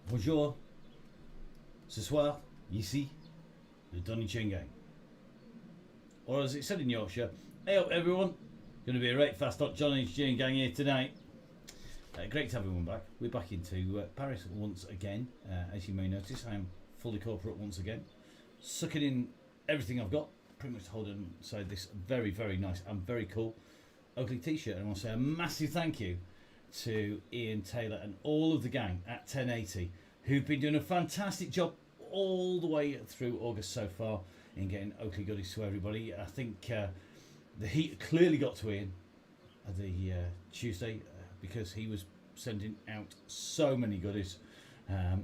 Bonjour. Ce soir, ici, le Donny Chain Gang. Or as it said in Yorkshire, hey up everyone. Going to be a right fast hot Johnny Chain Gang here tonight. Great to have everyone back. We're back into Paris once again. As you may notice, I am fully corporate once again. Sucking in everything I've got. Pretty much holding inside this very, very nice and very cool Oakley t-shirt. And I want to say a massive thank you to Ian Taylor and all of the gang at 1080 who've been doing a fantastic job all the way through August so far in getting Oakley goodies to everybody. I think the heat clearly got to Ian the Tuesday because he was sending out so many goodies.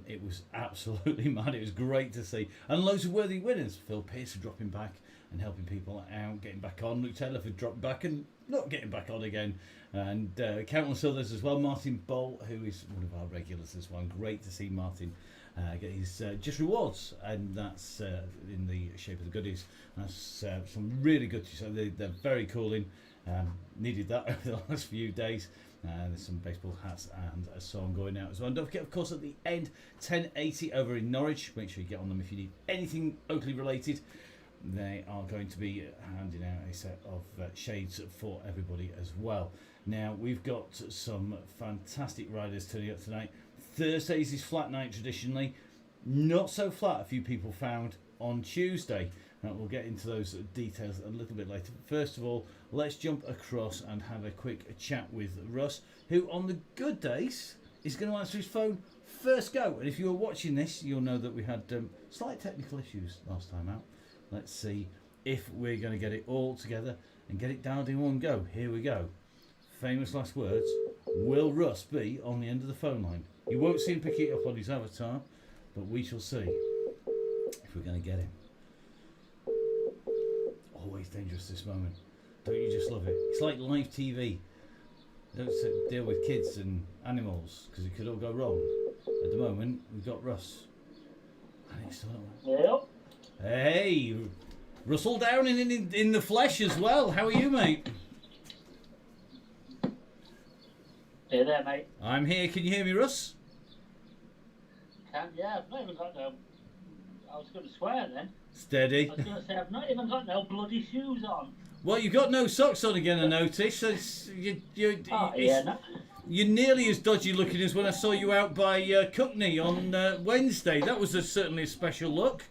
It was absolutely mad. It was great to see. And loads of worthy winners. Phil Pearce for dropping back and helping people out, getting back on. Luke Taylor for dropping back and not getting back on again. And countless others as well. Martin Bolt, who is one of our regulars as well. Great to see Martin get his just rewards. And that's in the shape of the goodies. That's some really good. So they're very cool in. Needed that over the last few days. There's some baseball hats and a song going out as well. And don't forget, of course, at the end, 1080 over in Norwich. Make sure you get on them if you need anything Oakley related. They are going to be handing out a set of shades for everybody as well. Now, we've got some fantastic riders turning up tonight. Thursdays is flat night traditionally. Not so flat, a few people found on Tuesday. We'll get into those details a little bit later. First of all, let's jump across and have a quick chat with Russ, who on the good days is going to answer his phone first go. And if you were watching this, you'll know that we had slight technical issues last time out. Let's see if we're going to get it all together and get it dialed in one go. Here we go. Famous last words. Will Russ be on the end of the phone line? You won't see him pick it up on his avatar, but we shall see if we're going to get him. Always dangerous this moment. Don't you just love it? It's like live TV. Don't deal with kids and animals because it could all go wrong. At the moment, we've got Russ. And it's Yep. Hey, Russell down in the flesh as well. How are you, mate? Hey there, mate. I'm here. Can you hear me, Russ? Yeah, I've not even got no. I was going to swear then. Steady. I was going to say I've not even got no bloody shoes on. Well, you've got no socks on again, I noticed. So you're nearly as dodgy looking as when I saw you out by Cookney on Wednesday. That was certainly a special look.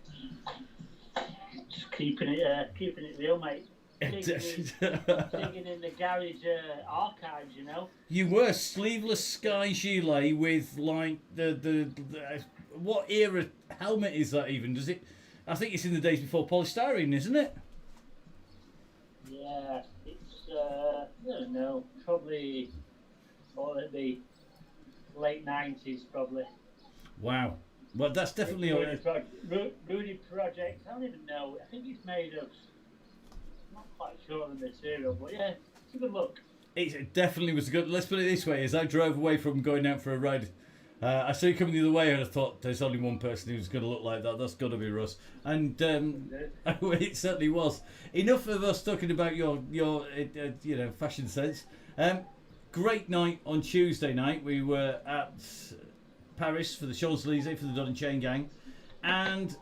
Just keeping it real, mate. Digging in the garage archives, you know. You were sleeveless sky gilet with like the what era helmet is that even? Does it? I think it's in the days before polystyrene, isn't it? Yeah, it's I don't know, probably what would it be? Late 90s, probably. Wow. Well, that's definitely Rudy Project. I don't even know. I think it's made of. I'm not quite sure of the material, but yeah, it's a good look. It definitely was good. Let's put it this way: as I drove away from going out for a ride, I saw you coming the other way, and I thought, "There's only one person who's going to look like that. That's got to be Russ." And it certainly was. Enough of us talking about your fashion sense. Great night on Tuesday night. We were at Paris for the Champs-Élysées for the Donny Chain Gang, and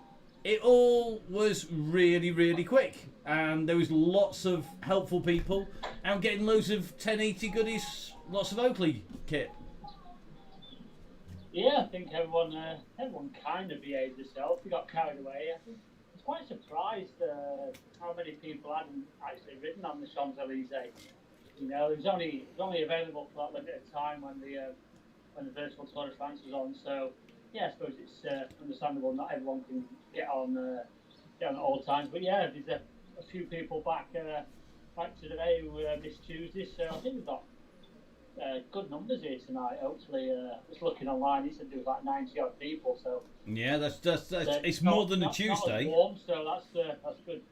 it all was really, really quick. And there was lots of helpful people out getting loads of 1080 goodies, lots of Oakley kit. Yeah, I think everyone kind of behaved themselves. We got carried away. I think I was quite surprised how many people hadn't actually ridden on the Champs-Élysées. You know, it was only available for that limited time when the virtual Tour de France was on. So yeah, I suppose it's understandable not everyone can get on at all times. But yeah, there's a few people back today who missed Tuesday. So I think we've got good numbers here tonight. Hopefully, just looking online, it said there was like 90 odd people. So yeah, that's it's more than a Tuesday. Not warm, so that's good.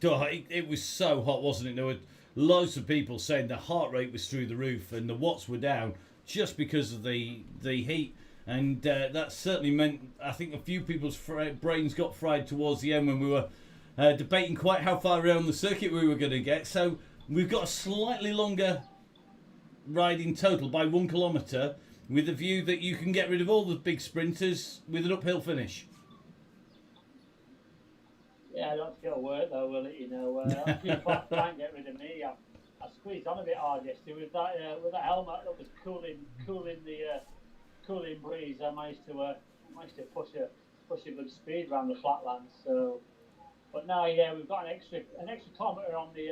Oh, it was so hot, wasn't it? There were loads of people saying the heart rate was through the roof and the watts were down just because of the heat. And that certainly meant, I think, a few people's brains got fried towards the end when we were debating quite how far around the circuit we were going to get. So we've got a slightly longer ride in total by 1 kilometre with the view that you can get rid of all the big sprinters with an uphill finish. Yeah, I don't think it'll work though, will it? You know, people try and get rid of me. I squeezed on a bit hard yesterday with that helmet that was cooling breeze. I managed to push a good speed around the flatlands. So, but now, yeah, we've got an extra kilometre on the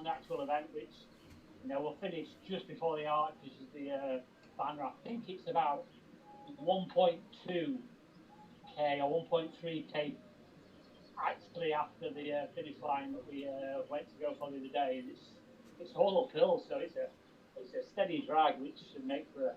actual event, which we'll finish just before the arch, which is the banner. I think it's about 1.2k or 1.3k actually after the finish line that we went to go for the other day, and it's all uphill, so it's a steady drag, which should make for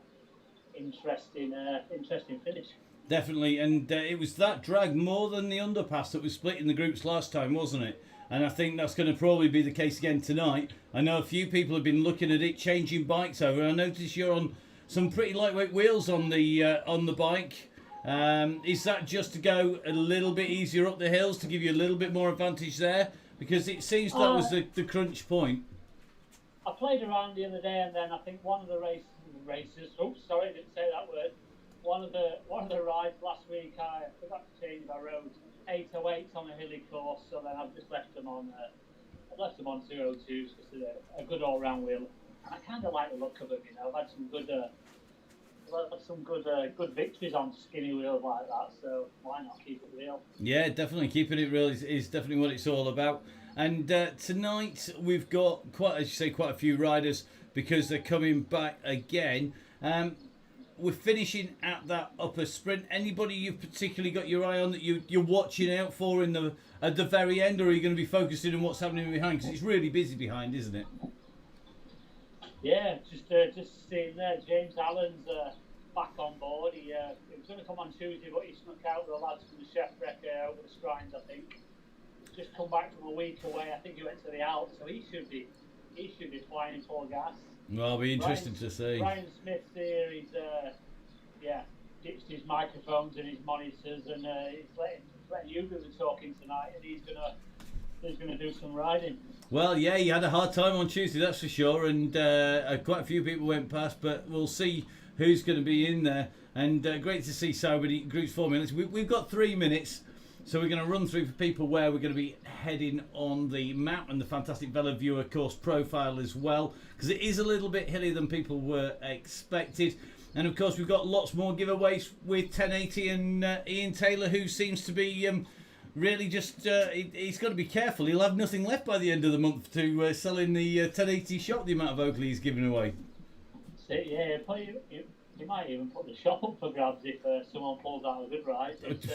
an interesting finish. Definitely, and it was that drag more than the underpass that was split in the groups last time, wasn't it? And I think that's going to probably be the case again tonight. I know a few people have been looking at it, changing bikes over. I notice you're on some pretty lightweight wheels on the bike. Is that just to go a little bit easier up the hills to give you a little bit more advantage there? Because it seems that was the crunch point. I played around the other day, and then I think one of the races. Oops, sorry, I didn't say that word. One of the rides last week, I forgot to change my road 808s on a hilly course, so then I've just left them on 202s because they're a good all-round wheel. And I kind of like the look of them. I've had some good victories on skinny wheels like that, so why not keep it real? Yeah, definitely keeping it real is definitely what it's all about. And tonight we've got quite a few riders because they're coming back again. We're finishing at that upper sprint. Anybody you've particularly got your eye on that you're watching out for at the very end, or are you going to be focusing on what's happening behind? Because it's really busy behind, isn't it? Yeah, just seeing there, James Allen's back on board. He was going to come on Tuesday, but he snuck out with the lads from the Chef Wreck over the Scrines, I think. He's just come back from a week away. I think he went to the Alps, so he should be flying full gas. Well, it'll be interesting to see. Ryan Smith's here. He's ditched his microphones and his monitors, and he's letting you do the talking tonight, and he's gonna do some riding. Well, yeah, he had a hard time on Tuesday, that's for sure, and quite a few people went past, but we'll see who's going to be in there. And great to see somebody groups 4 minutes. We've got 3 minutes, so we're going to run through for people where we're going to be heading on the map and the fantastic VeloViewer course profile as well, because it is a little bit hillier than people were expected. And of course, we've got lots more giveaways with 1080 and Ian Taylor, who seems to be really just he's got to be careful. He'll have nothing left by the end of the month to sell in the 1080 shop, the amount of Oakley he's giving away. Yeah, you might even put the shop up for grabs if someone pulls out a good ride. It's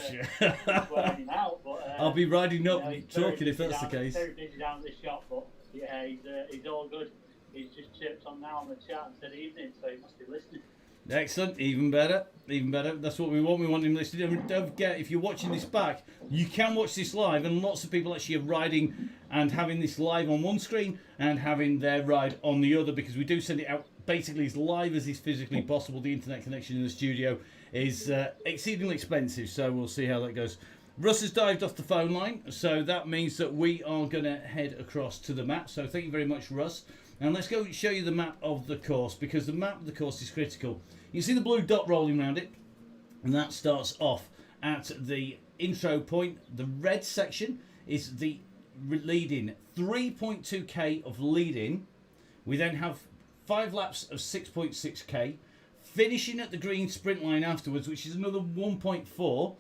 wearing him out, but I'll be riding up talking if that's the case. He's very busy down at the shop, but yeah, he's all good. He's just chirped on now on the chat and said evening, so he must be listening. Excellent, even better. That's what we want. We want him listening. And don't forget, if you're watching this back, you can watch this live, and lots of people actually are riding and having this live on one screen and having their ride on the other, because we do send it out basically as live as is physically possible. The internet connection in the studio is exceedingly expensive, so we'll see how that goes. Russ has dived off the phone line, so that means that we are going to head across to the map. So thank you very much, Russ. And let's go show you the map of the course, because the map of the course is critical. You see the blue dot rolling around it, and that starts off at the intro point. The red section is the lead-in, 3.2k of lead-in. We then have 5 laps of 6.6k, finishing at the green sprint line afterwards, which is another 1.4.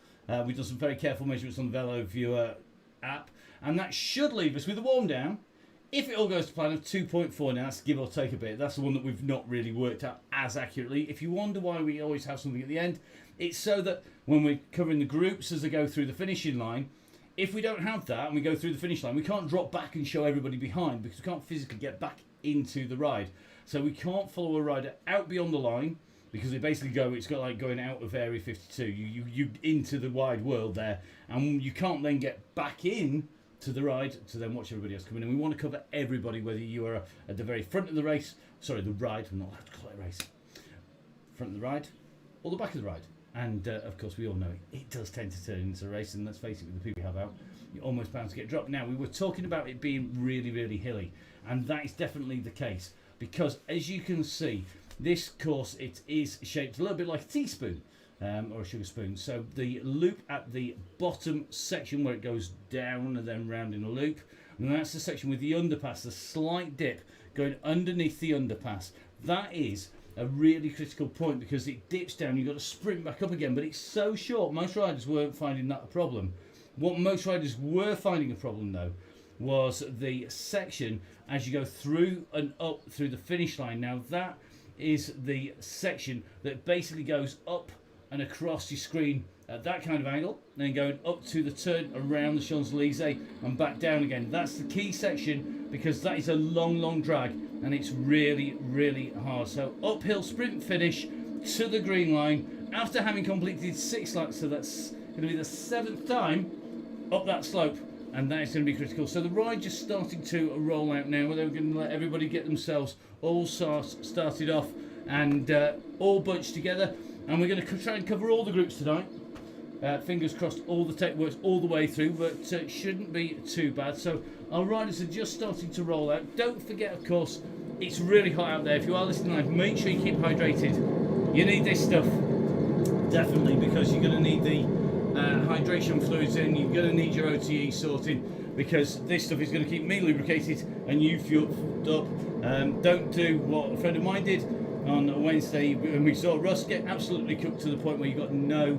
We've done some very careful measurements on the VeloViewer app, and that should leave us with a warm down, if it all goes to plan, of 2.4. Now that's give or take a bit. That's the one that we've not really worked out as accurately. If you wonder why we always have something at the end, it's so that when we're covering the groups as they go through the finishing line, if we don't have that and we go through the finish line, we can't drop back and show everybody behind, because we can't physically get back into the ride. So we can't follow a rider out beyond the line, because they basically it's got like going out of Area 52. You into the wide world there, and you can't then get back in to the ride to then watch everybody else come in. And we want to cover everybody, whether you are at the very front of the race, sorry, the ride, I'm not allowed to call it a race, front of the ride, or the back of the ride. And of course, we all know it does tend to turn into a race, and let's face it, with the people we have out, you're almost bound to get dropped. Now, we were talking about it being really, really hilly, and that is definitely the case, because as you can see, This course, it is shaped a little bit like a teaspoon. Or a sugar spoon. So the loop at the bottom section where it goes down and then round in a loop, and that's the section with the underpass, the slight dip going underneath the underpass. That is a really critical point because it dips down, you've got to sprint back up again, but it's so short, most riders weren't finding that a problem. What most riders were finding a problem though was the section as you go through and up through the finish line. Now that is the section that basically goes up and across your screen at that kind of angle, then going up to the turn around the Champs-Élysées and back down again. That's the key section because that is a long drag and it's really hard. So uphill sprint finish to the green line after having completed 6 laps, so that's going to be the 7th time up that slope, and that is going to be critical. So the ride just starting to roll out now. They're going to let everybody get themselves all started off and all bunched together. And we're going to try and cover all the groups tonight. Fingers crossed all the tech works all the way through, but shouldn't be too bad. So our riders are just starting to roll out. Don't forget, of course, it's really hot out there. If you are listening live, make sure you keep hydrated. You need this stuff, definitely, because you're going to need the hydration fluids in. You're going to need your OTE sorted because this stuff is going to keep me lubricated and you fueled up. Don't do what a friend of mine did on Wednesday when we saw Russ get absolutely cooked to the point where you got no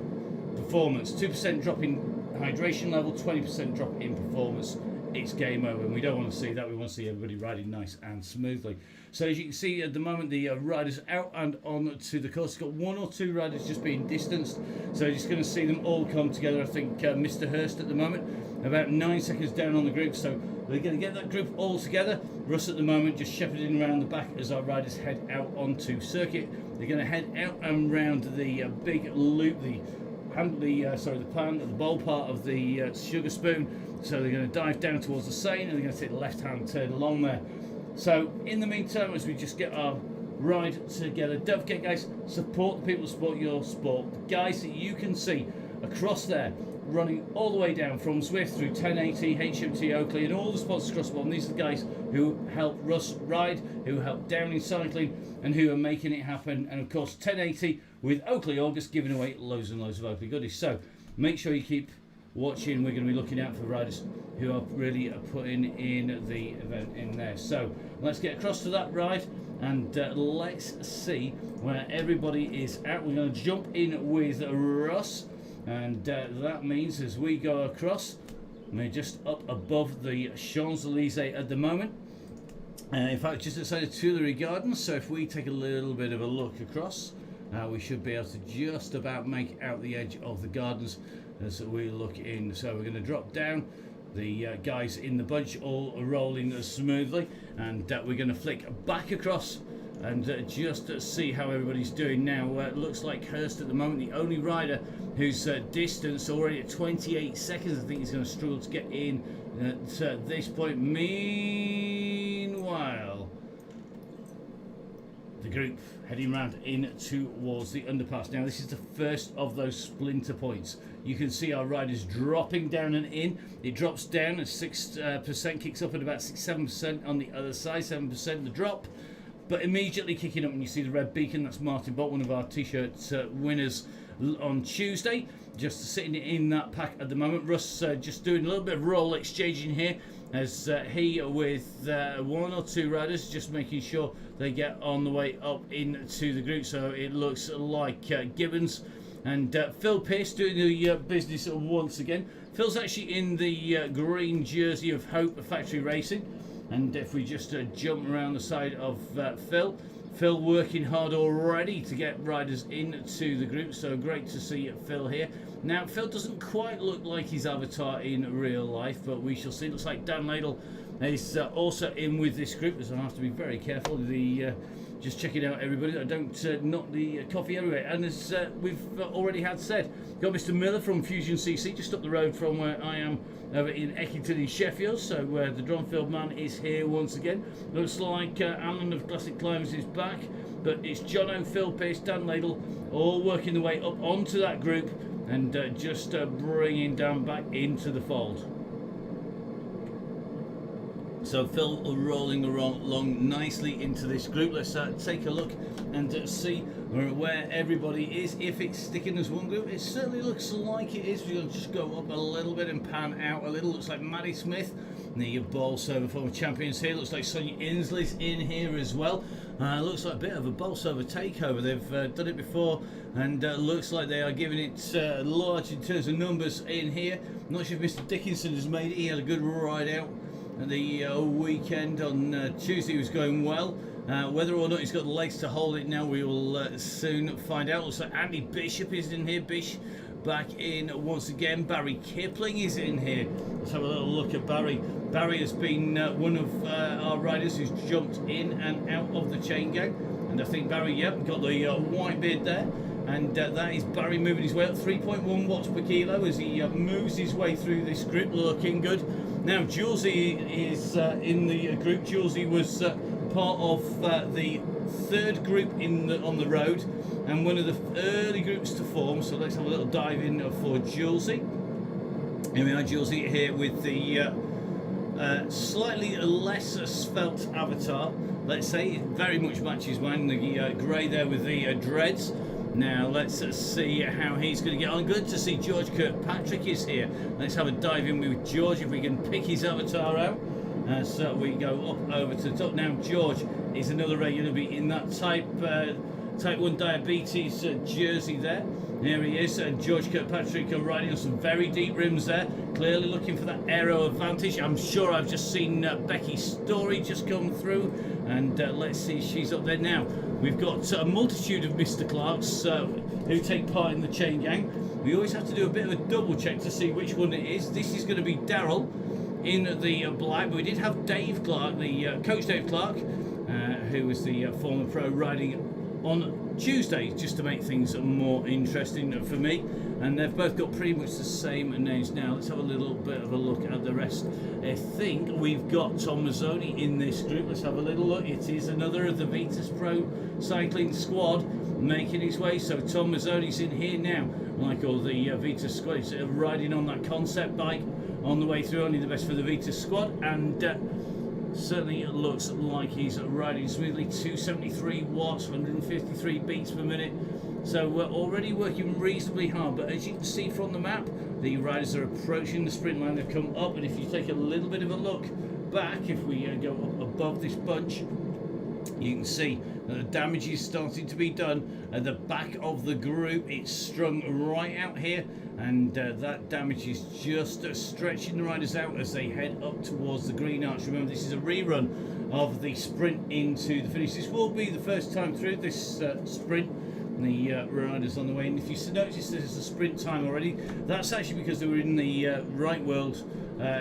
performance. 2% drop in hydration level, 20% drop in performance. It's game over, and we don't want to see that. We want to see everybody riding nice and smoothly. So as you can see at the moment, the riders out and on to the course. Got 1 or 2 riders just being distanced, so you're just going to see them all come together. I think Mr. Hurst at the moment about 9 seconds down on the group, so we're going to get that group all together. Russ at the moment just shepherding around the back as our riders head out onto circuit. They're going to head out and round the big loop, the bowl part of the sugar spoon. So they're going to dive down towards the Seine and they're going to take the left-hand turn along there. So in the meantime, as we just get our ride together, don't forget, guys, support the people who support your sport. The guys that you can see across there running all the way down from Zwift through 1080, HMT Oakley and all the sponsors across the bottom. These are the guys who help Russ ride, who help Downing Cycling and who are making it happen. And of course 1080 with Oakley August giving away loads and loads of Oakley goodies. So make sure you keep watching. We're going to be looking out for riders who are really putting in the event in there. So let's get across to that ride and let's see where everybody is at. We're going to jump in with Russ, and that means as we go across, we're just up above the Champs-Élysées at the moment. In fact, just outside of Tuileries Gardens. So if we take a little bit of a look across, we should be able to just about make out the edge of the gardens as we look in. So we're going to drop down. The guys in the bunch all rolling smoothly, and we're going to flick back across and just see how everybody's doing now. It looks like Hurst at the moment, the only rider who's distanced already at 28 seconds. I think he's going to struggle to get in at this point. Meanwhile, the group heading round in towards the underpass. Now this is the first of those splinter points. You can see our riders dropping down and in. It drops down at 6%, kicks up at about 6-7% on the other side, 7% the drop, but immediately kicking up, and you see the red beacon. That's Martin Bott, one of our t-shirt winners on Tuesday, just sitting in that pack at the moment. Russ just doing a little bit of roll exchanging here as he with 1 or 2 riders just making sure they get on the way up into the group. So it looks like Gibbons and Phil Pearce doing the business once again. Phil's actually in the green jersey of Hope Factory Racing, and if we just jump around the side of Phil working hard already to get riders into the group, so great to see Phil here. Now Phil doesn't quite look like his avatar in real life, but we shall see. Looks like Dan Ladle is also in with this group, so I have to be very careful. Just checking out everybody. I don't knock the coffee everywhere. And as we've already had said, got Mr. Miller from Fusion CC just up the road from where I am over in Eckington in Sheffield. So the Dronfield man is here once again. Looks like Alan of Classic Climbers is back, but it's Jono, Phil Pearce, Dan Ladle, all working their way up onto that group and just bringing Dan back into the fold. So Phil rolling along nicely into this group. Let's take a look and see where everybody is. If it's sticking as one group, it certainly looks like it is. We're going to just go up a little bit and pan out a little. Looks like Maddie Smith, the ball server former champions here. Looks like Sonia Inslee's in here as well. Looks like a bit of a ball server takeover. They've done it before, and looks like they are giving it large in terms of numbers in here. I'm not sure if Mr. Dickinson has made it. He had a good ride out at the weekend on Tuesday. Was going well. Whether or not he's got the legs to hold it now, we will soon find out. Looks like Andy Bishop is in here. Bish back in once again. Barry Kipling is in here. Let's have a little look at Barry. Barry has been one of our riders who's jumped in and out of the chain gang, and I think Barry, yep, got the white beard there, and that is Barry moving his way up 3.1 watts per kilo as he moves his way through this group, looking good. Now Julesy is in the group. Julesy was part of the third group on the road, and one of the early groups to form. So let's have a little dive in for Julesy. Here we are, Julesy here with the slightly less svelte avatar. Let's say it very much matches mine. The grey there with the dreads. Now let's see how he's going to get on. Good to see George Kirkpatrick is here. Let's have a dive in with George if we can pick his avatar out. So we go up over to the top. Now George is another regular be in that type 1 diabetes jersey there. Here he is, George Kirkpatrick riding on some very deep rims there, clearly looking for that aero advantage. I'm sure I've just seen Becky Story just come through, and let's see, she's up there now. We've got a multitude of Mr. Clarks who take part in the chain gang. We always have to do a bit of a double check to see which one it is. This is going to be Daryl in the black, but we did have Dave Clark, the coach Dave Clark, who was the former pro, riding on Tuesday just to make things more interesting for me, and they've both got pretty much the same names. Now let's have a little bit of a look at the rest. I think we've got Tom Mazzoni in this group. Let's have a little look. It is another of the Vitas Pro cycling squad making his way. So Tom Mazzoni's in here now, like all the Vitas squad. He's riding on that concept bike on the way through, only the best for the Vitas squad, and certainly it looks like he's riding smoothly. 273 watts, 153 beats per minute. So we're already working reasonably hard, but as you can see from the map, the riders are approaching the sprint line. They've come up, and if you take a little bit of a look back, if we go up above this bunch, you can see that the damage is starting to be done at the back of the group. It's strung right out here, and that damage is just stretching the riders out as they head up towards the green arch. Remember, this is a rerun of the sprint into the finish. This will be the first time through this sprint. The riders on the way, and if you notice there's a sprint time already, that's actually because they were in the right world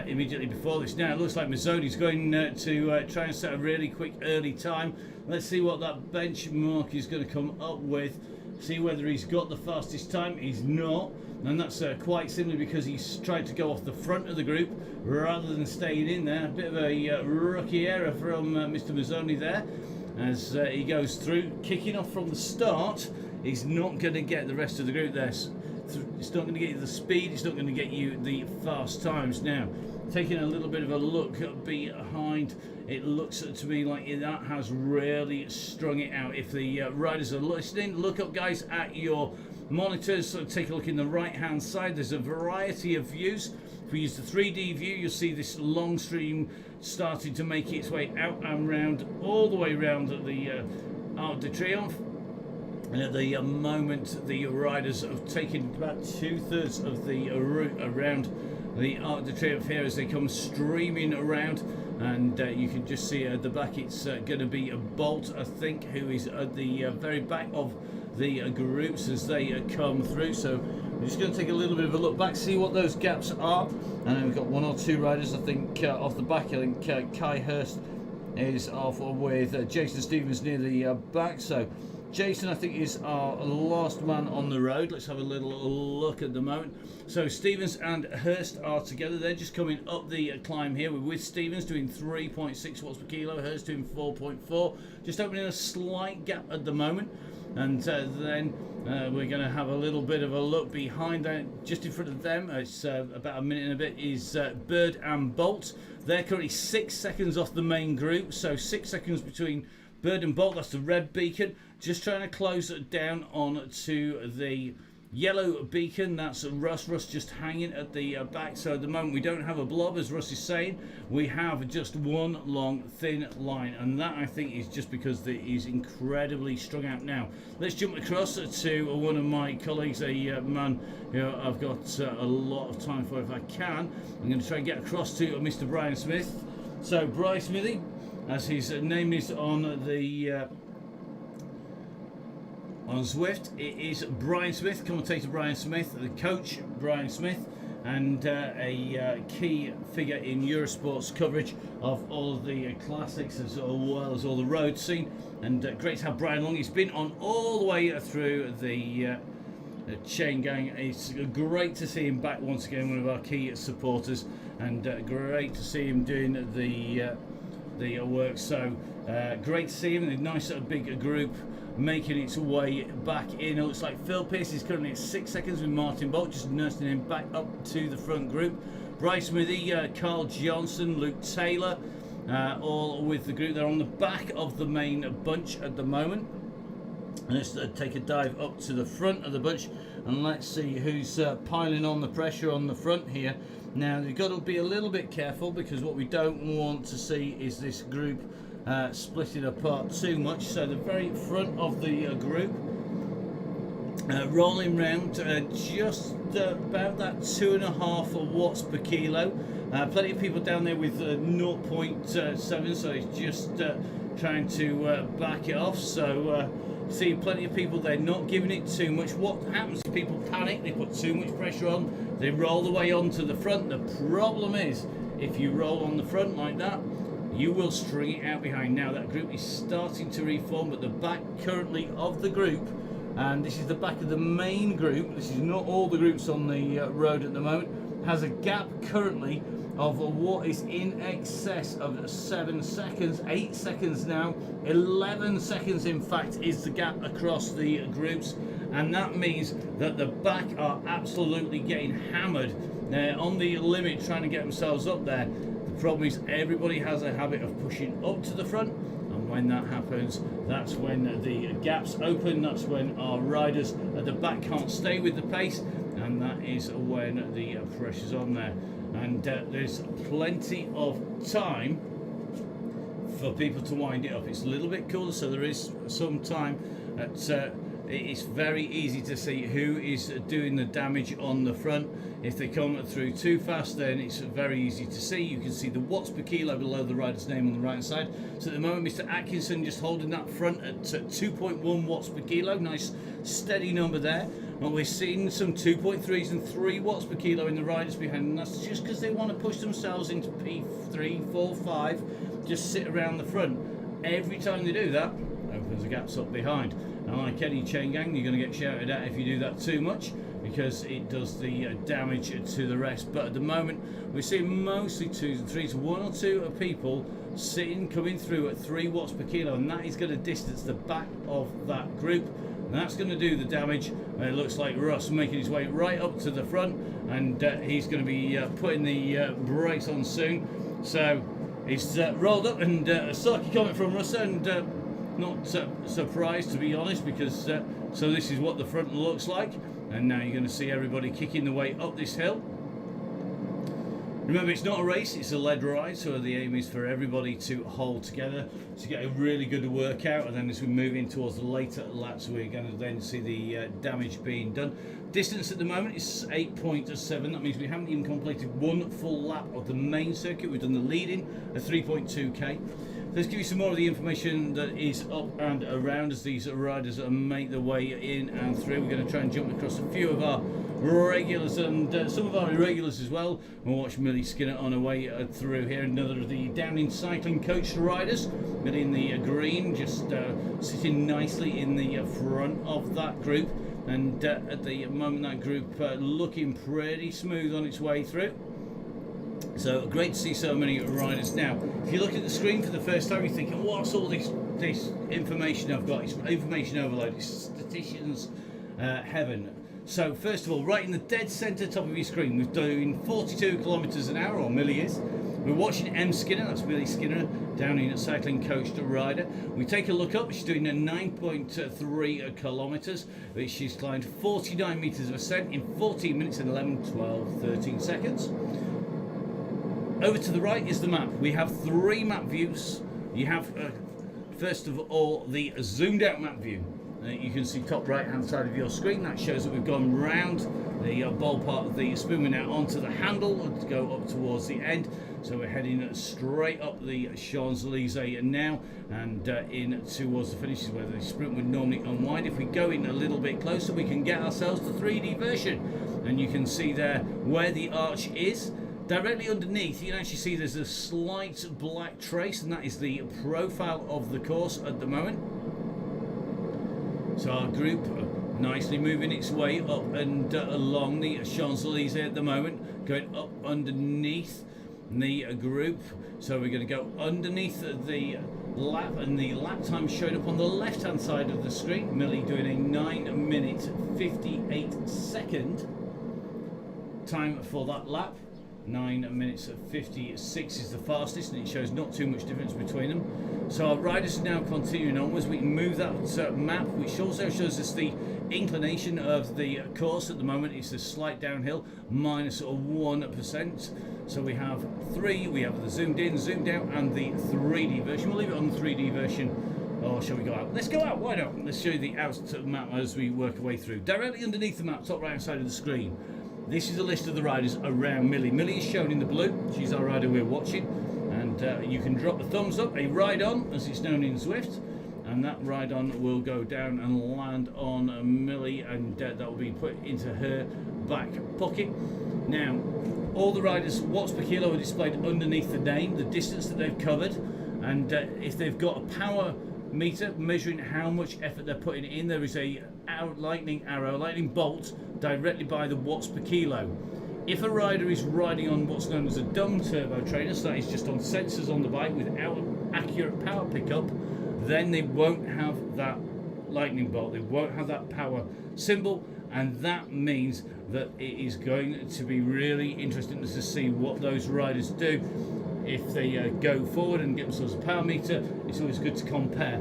immediately before this. Now it looks like Mazzoni's going to try and set a really quick early time. Let's see what that benchmark is going to come up with, see whether he's got the fastest time. He's not, and that's quite simply because he's tried to go off the front of the group rather than staying in there. A bit of a rookie error from Mr. Mazzoni there as he goes through, kicking off from the start. He's not going to get the rest of the group there. It's not going to get you the speed, it's not going to get you the fast times. Now, taking a little bit of a look behind, it looks to me like that has really strung it out. If the riders are listening, look up, guys, at your monitors. So take a look in the right hand side. There's a variety of views. If we use the 3D view, you'll see this long stream starting to make its way out and round, all the way around the Arc de Triomphe. And at the moment, the riders have taken about 2/3 of the route around the Arc de Triomphe here as they come streaming around. And you can just see at the back, it's going to be a Bolt, I think, who is at the very back of the groups as they come through. So we're just going to take a little bit of a look back, see what those gaps are. And then we've got one or two riders, I think, off the back. I think Kai Hurst is off with Jason Stevens near the back. So Jason, I think, is our last man on the road. Let's have a little look at the moment. So Stevens and Hurst are together. They're just coming up the climb here. We're with Stevens doing 3.6 watts per kilo. Hurst doing 4.4. Just opening a slight gap at the moment. and then we're going to have a little bit of a look behind that. Just in front of them, it's about a minute and a bit, is Bird and Bolt. They're currently 6 seconds off the main group, so 6 seconds between Bird and Bolt. That's the red beacon. Just trying to close down on to the yellow beacon. That's Russ. Russ just hanging at the back. So at the moment we don't have a blob, as Russ is saying. We have just one long thin line, and that I think is just because he's incredibly strung out. Now let's jump across to one of my colleagues, a man who I've got a lot of time for if I can. I'm going to try and get across to Mr. Brian Smith. So Brian Smithy, as his name is on the on Zwift, it is Brian Smith, commentator Brian Smith, the coach Brian Smith, and a key figure in Eurosport's coverage of all of the classics as well as all the road scene. And great to have Brian along. He's been on all the way through the chain gang. It's great to see him back once again, one of our key supporters, and great to see him doing the work. So great to see him. A nice big group making its way back in. It looks like Phil Pearce is currently at 6 seconds with Martin Bolt, just nursing him back up to the front group. Bryce Smithy, Carl Johnson, Luke Taylor, all with the group. They're on the back of the main bunch at the moment. Let's take a dive up to the front of the bunch and let's see who's piling on the pressure on the front here. Now you've got to be a little bit careful, because what we don't want to see is this group splitting apart too much. So the very front of the group, rolling round just about that 2.5 watts per kilo. Plenty of people down there with 0.7, so it's just trying to back it off. So see plenty of people there not giving it too much. What happens is people panic, they put too much pressure on, they roll the way onto the front. The problem is, if you roll on the front like that, you will string it out behind. Now that group is starting to reform, but the back currently of the group, and this is the back of the main group, this is not all the groups on the road at the moment, has a gap currently of what is in excess of 7 seconds, 8 seconds now, 11 seconds in fact is the gap across the groups, and that means that the back are absolutely getting hammered on the limit, trying to get themselves up there. The problem is everybody has a habit of pushing up to the front, and when that happens, that's when the gaps open, that's when our riders at the back can't stay with the pace, and that is when the pressure's on there. And there's plenty of time for people to wind it up. It's a little bit cooler, so there is some time. It's very easy to see who is doing the damage on the front. If they come through too fast, then it's very easy to see. You can see the watts per kilo below the rider's name on the right side. So at the moment, Mr. Atkinson just holding that front at 2.1 watts per kilo. Nice steady number there. Well, we're seeing some 2.3s and 3 watts per kilo in the riders behind, and that's just because they want to push themselves into P3, 4, 5, just sit around the front. Every time they do that, opens the gaps up behind. And like any chain gang, you're going to get shouted at if you do that too much, because it does the damage to the rest. But at the moment, we're seeing mostly 2s and 3s, 1 or 2 people coming through at 3 watts per kilo, and that is going to distance the back of that group. And that's going to do the damage. It looks like Russ making his way right up to the front, and he's going to be putting the brakes on soon. So he's rolled up, and a sulky comment from Russ, and not surprised, to be honest, because so this is what the front looks like, and now you're going to see everybody kicking the way up this hill. Remember, it's not a race, it's a lead ride, so the aim is for everybody to hold together to get a really good workout, and then as we move in towards the later laps, we're going to then see the damage being done. Distance at the moment is 8.7, that means we haven't even completed one full lap of the main circuit. We've done the lead-in at 3.2k. Let's give you some more of the information that is up and around as these riders make their way in and through. We're going to try and jump across a few of our regulars and some of our irregulars as well. We'll watch Millie Skinner on her way through here. Another of the Downing Cycling Coach riders. Millie in the green, just sitting nicely in the front of that group. And at the moment, that group looking pretty smooth on its way through. So great to see so many riders. Now, if you look at the screen for the first time, you're thinking, what's all this this information I've got. It's information overload. It's statisticians heaven. So first of all, right in the dead centre top of your screen, we're doing 42 kilometres an hour, or Millie is. We're watching M Skinner, that's Millie Skinner, down in Cycling Coach Rider. We take a look up, she's doing a 9.3 kilometres, which she's climbed 49 metres of ascent in 14 minutes and 11, 12, 13 seconds. Over to the right is the map. We have 3 map views. You have, first of all, the zoomed out map view. You can see top right hand side of your screen. That shows that we've gone round the ball part of the spoon. We're now onto the handle to go up towards the end. So we're heading straight up the Champs-Élysées now and in towards the finishes where the sprint would normally unwind. If we go in a little bit closer, we can get ourselves the 3D version. And you can see there where the arch is. Directly underneath, you can actually see there's a slight black trace, and that is the profile of the course at the moment. So our group nicely moving its way up and along the Champs-Élysées at the moment, going up underneath the group. So we're going to go underneath the lap, and the lap time showing up on the left hand side of the screen. Millie doing a 9 minute 58 second time for that lap. 9 minutes 56 is the fastest, and it shows not too much difference between them. So our riders are now continuing onwards. We can move that map, which also shows us the inclination of the course at the moment. It's a slight downhill, minus 1%. So we have 3, we have the zoomed in, zoomed out, and the 3D version. We'll leave it on the 3D version. Or shall we go out? Let's go out, why not? Let's show you the out map as we work our way through. Directly underneath the map, top right hand side of the screen, this is a list of the riders around Millie. Millie is shown in the blue. She's our rider we're watching. And you can drop a thumbs up, a ride on, as it's known in Zwift. And that ride on will go down and land on Millie, and that will be put into her back pocket. Now, all the riders' watts per kilo are displayed underneath the name, the distance that they've covered. And if they've got a power meter measuring how much effort they're putting in, there is a lightning arrow, lightning bolt directly by the watts per kilo. If a rider is riding on what's known as a dumb turbo trainer, so that is just on sensors on the bike without accurate power pickup, then they won't have that lightning bolt, they won't have that power symbol, and that means that it is going to be really interesting to see what those riders do. If they go forward and get themselves a power meter, it's always good to compare.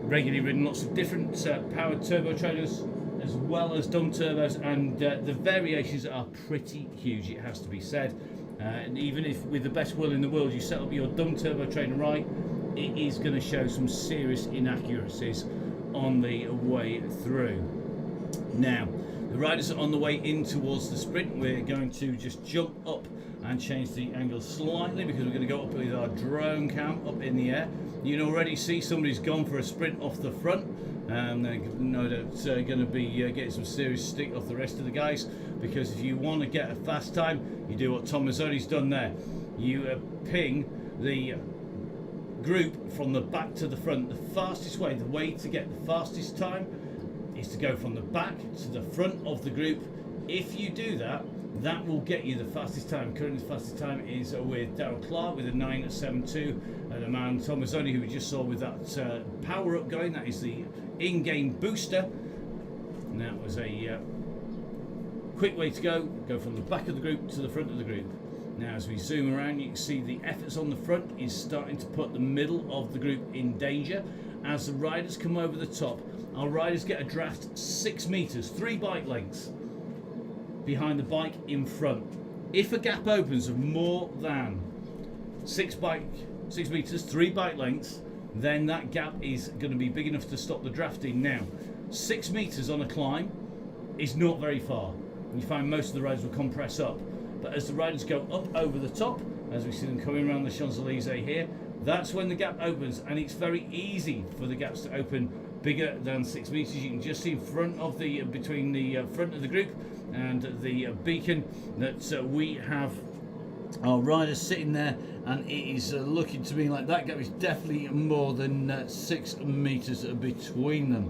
Regularly ridden lots of different powered turbo trainers as well as dumb turbos, and the variations are pretty huge, it has to be said. And even if with the best will in the world you set up your dumb turbo trainer right, it is going to show some serious inaccuracies on the way through. Now, the riders are on the way in towards the sprint. We're going to just jump up and change the angle slightly because we're going to go up with our drone cam up in the air. You can already see somebody's gone for a sprint off the front. They're no doubt going to be getting some serious stick off the rest of the guys, because if you want to get a fast time, you do what Tom Mazzoni's done there. You ping the group from the back to the front. The fastest way, the way to get the fastest time is to go from the back to the front of the group. If you do that, that will get you the fastest time. Currently the fastest time is with Darryl Clark with a 9.72, and a man Tom Mazzoni who we just saw with that power up going, that is the in-game booster, and that was a quick way to go from the back of the group to the front of the group. Now as we zoom around, you can see the efforts on the front is starting to put the middle of the group in danger. As the riders come over the top, our riders get a draft 6 meters, 3 bike lengths behind the bike in front. If a gap opens of more than 6 meters, 3 bike lengths, then that gap is going to be big enough to stop the drafting. Now, 6 meters on a climb is not very far. You find most of the riders will compress up, but as the riders go up over the top, as we see them coming around the Champs-Élysées here, that's when the gap opens, and it's very easy for the gaps to open bigger than 6 meters. You can just see in front of the between the front of the group and the beacon that we have our riders sitting there, and it is looking to me like that gap is definitely more than 6 meters between them.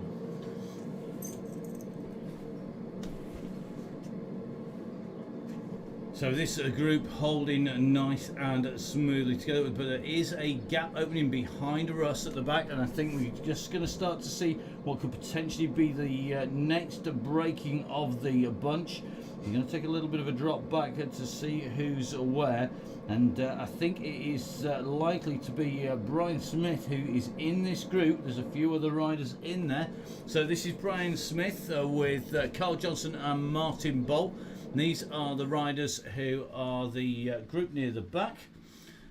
So this group holding nice and smoothly together, but there is a gap opening behind Russ at the back, and I think we're just going to start to see what could potentially be the next breaking of the bunch. You're going to take a little bit of a drop back to see who's where, and I think it is likely to be Brian Smith who is in this group. There's a few other riders in there. So this is Brian Smith with Carl Johnson and Martin Bolt. These are the riders who are the group near the back.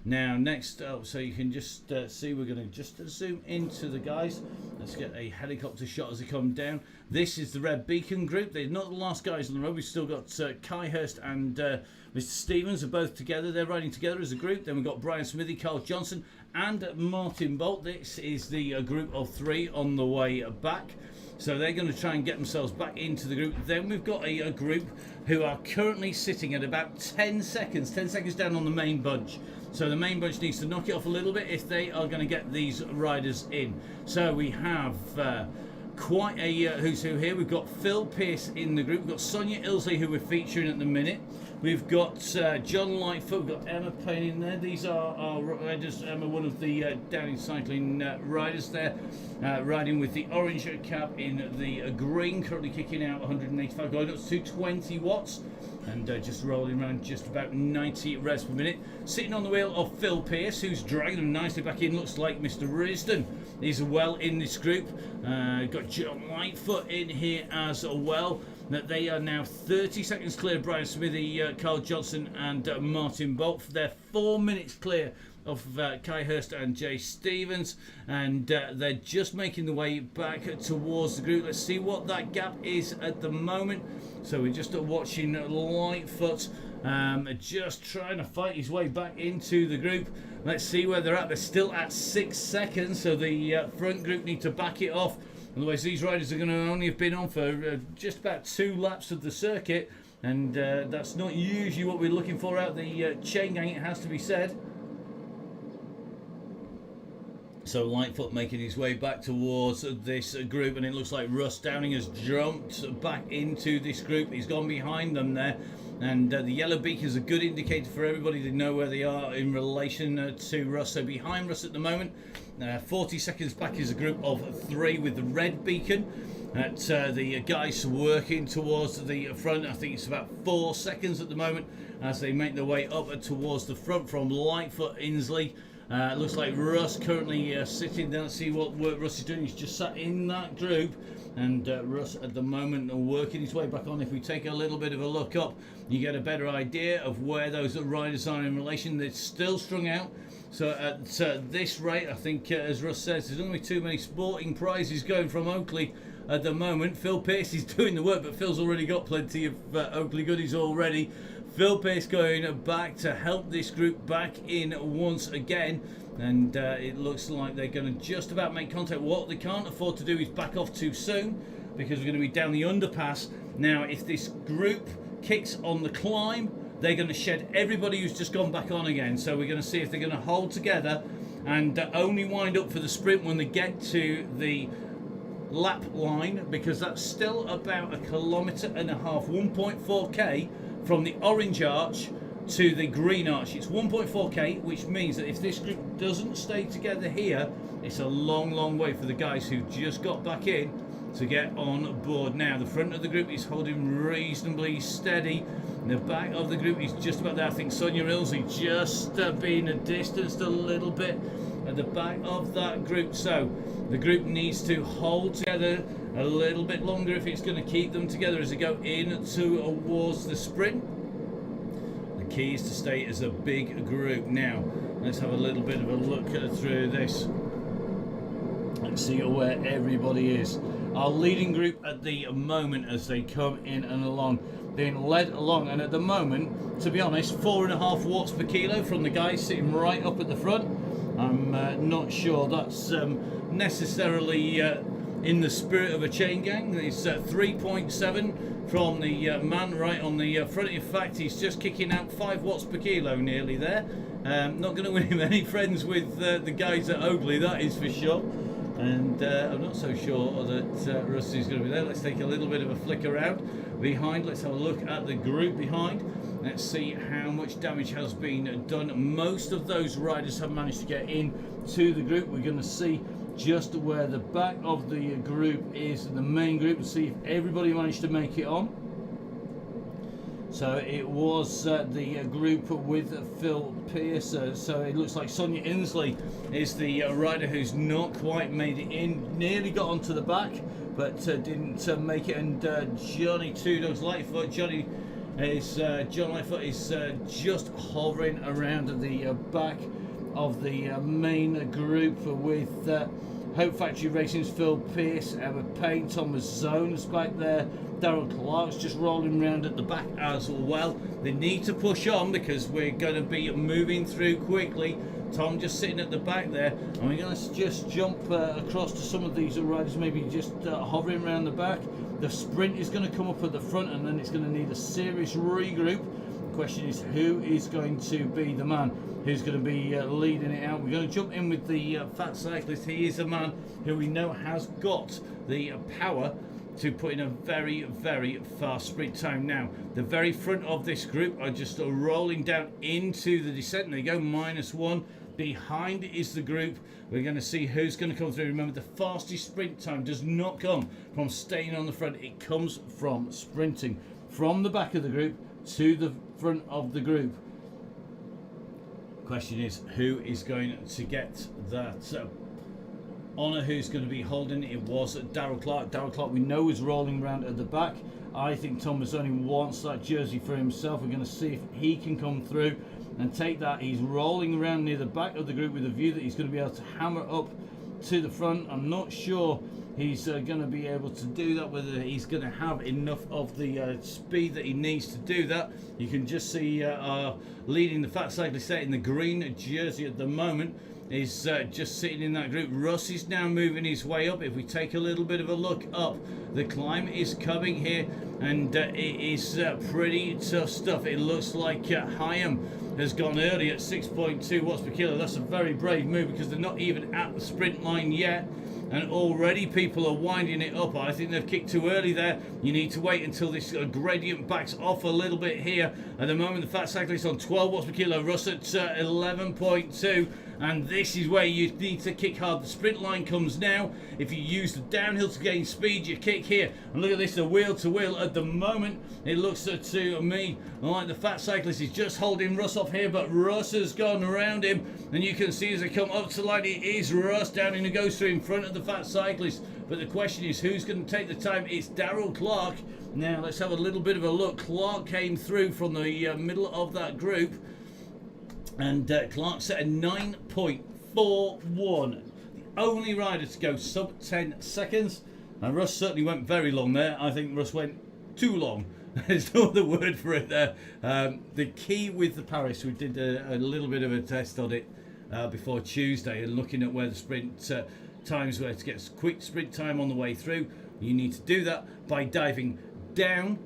Now next up, so you can just see, we're going to just zoom into the guys. Let's get a helicopter shot as they come down. This is the Red Beacon group. They're not the last guys on the road. We've still got Kai Hurst and Mr. Stevens are both together. They're riding together as a group. Then we've got Brian Smithy, Carl Johnson and Martin Bolt. This is the group of 3 on the way back. So they're going to try and get themselves back into the group. Then we've got a group who are currently sitting at about 10 seconds down on the main bunch. So the main bunch needs to knock it off a little bit if they are going to get these riders in. So we have quite a who's who here. We've got Phil Pearce in the group. We've got Sonia Ilsley, who we're featuring at the minute. We've got John Lightfoot. We've got Emma Payne in there. These are our riders. Emma, one of the Downing Cycling riders there, riding with the orange cap in the green, currently kicking out 185, going up to 220 watts. And just rolling around just about 90 revs per minute. Sitting on the wheel of Phil Pearce, who's dragging them nicely back in. Looks like Mr. Risdon is well in this group. Got John Lightfoot in here as well. That they are now 30 seconds clear of Brian Smithy, Carl Johnson and Martin Bolt. They're 4 minutes clear of Kai Hurst and Jay Stevens, and they're just making the way back towards the group. Let's see what that gap is at the moment. So we're just watching Lightfoot just trying to fight his way back into the group. Let's see where they're at. They're still at 6 seconds, so the front group need to back it off. Otherwise these riders are going to only have been on for just about 2 laps of the circuit, and that's not usually what we're looking for out the chain gang, it has to be said. So Lightfoot making his way back towards this group, and it looks like Russ Downing has jumped back into this group. He's gone behind them there, and the yellow beacon is a good indicator for everybody to know where they are in relation to Russ. So behind Russ at the moment, 40 seconds back is a group of 3 with the red beacon. The guys working towards the front. I think it's about 4 seconds at the moment as they make their way up towards the front from Lightfoot, Inslee. Looks like Russ currently sitting down. See what work Russ is doing. He's just sat in that group, and Russ at the moment working his way back on. If we take a little bit of a look up, you get a better idea of where those riders are in relation. They're still strung out. So at this rate, I think, as Russ says, there's only too many sporting prizes going from Oakley at the moment. Phil Pearce is doing the work, but Phil's already got plenty of Oakley goodies already. Phil Pearce going back to help this group back in once again, and it looks like they're going to just about make contact. What they can't afford to do is back off too soon, because we're going to be down the underpass. Now if this group kicks on the climb, they're going to shed everybody who's just gone back on again. So we're going to see if they're going to hold together and only wind up for the sprint when they get to the lap line, because that's still about 1.5 kilometres, 1.4k from the orange arch to the green arch. It's 1.4k, which means that if this group doesn't stay together here, it's a long way for the guys who just got back in to get on board. Now the front of the group is holding reasonably steady. The back of the group is just about there. I think Sonia Ilsley just being distanced a little bit at the back of that group. So the group needs to hold together a little bit longer if it's going to keep them together as they go in towards the sprint. The key is to stay as a big group. Now let's have a little bit of a look through this and see where everybody is. Our leading group at the moment, as they come in and along, being led along, and at the moment, to be honest, 4.5 watts per kilo from the guys sitting right up at the front. I'm not sure that's necessarily in the spirit of a chain gang. It's 3.7 from the man right on the front. In fact, he's just kicking out 5 watts per kilo nearly there. Not going to win him any friends with the guys at Oakley, that is for sure. And I'm not so sure that Rusty's going to be there. Let's take a little bit of a flick around behind. Let's have a look at the group behind. Let's see how much damage has been done. Most of those riders have managed to get in to the group. We're going to see just where the back of the group is, the main group, and see if everybody managed to make it on. So it was the group with Phil Pearce. So it looks like Sonia Inslee is the rider who's not quite made it in. Nearly got onto the back, but didn't make it. And Johnny Two Dogs Lightfoot, John Lightfoot is just hovering around the back of the main group with Hope Factory Racing's Phil Pearce, Emma Payne, Thomas Zones back there. Darryl Clark's just rolling around at the back as well. They need to push on because we're going to be moving through quickly. Tom just sitting at the back there, and we're going to just jump across to some of these riders, maybe just hovering around the back. The sprint is going to come up at the front, and then it's going to need a serious regroup. The question is, who is going to be the man who's going to be leading it out? We're going to jump in with the fat cyclist. He is a man who we know has got the power to put in a very, very fast sprint time. Now, the very front of this group are just rolling down into the descent. And they go, -1. Behind is the group. We're going to see who's going to come through. Remember, the fastest sprint time does not come from staying on the front. It comes from sprinting from the back of the group to the front of the group. Question is, who is going to get that honour? Who's going to be holding it? It was Darryl Clark. Darryl Clark, we know, is rolling around at the back. I think Thomas only wants that jersey for himself. We're going to see if he can come through and take that. He's rolling around near the back of the group with a view that he's going to be able to hammer up to the front. I'm not sure he's going to be able to do that, whether he's going to have enough of the speed that he needs to do that. You can just see leading the fat cyclist set in the green jersey at the moment is just sitting in that group. Russ is now moving his way up. If we take a little bit of a look up, the climb is coming here, and it is pretty tough stuff. It looks like Hyam has gone early at 6.2 watts per kilo. That's a very brave move because they're not even at the sprint line yet, and already people are winding it up. I think they've kicked too early there. You need to wait until this gradient backs off a little bit here. At the moment, the fat cyclist on 12 watts per kilo, Russ at 11.2. And this is where you need to kick hard. The sprint line comes now. If you use the downhill to gain speed, you kick here. And look at this, the wheel to wheel. At the moment, it looks to me like the fat cyclist is just holding Russ off here, but Russ has gone around him. And you can see as they come up to line, it is Russ down in the go through in front of the fat cyclist. But the question is, who's going to take the time? It's Darryl Clark. Now, let's have a little bit of a look. Clark came through from the middle of that group. And Clark set a 9.41. The only rider to go sub 10 seconds. And Russ certainly went very long there. I think Russ went too long. There's no other word for it there. The key with the Paris, we did a little bit of a test on it before Tuesday, and looking at where the sprint times were to get quick sprint time on the way through. You need to do that by diving down,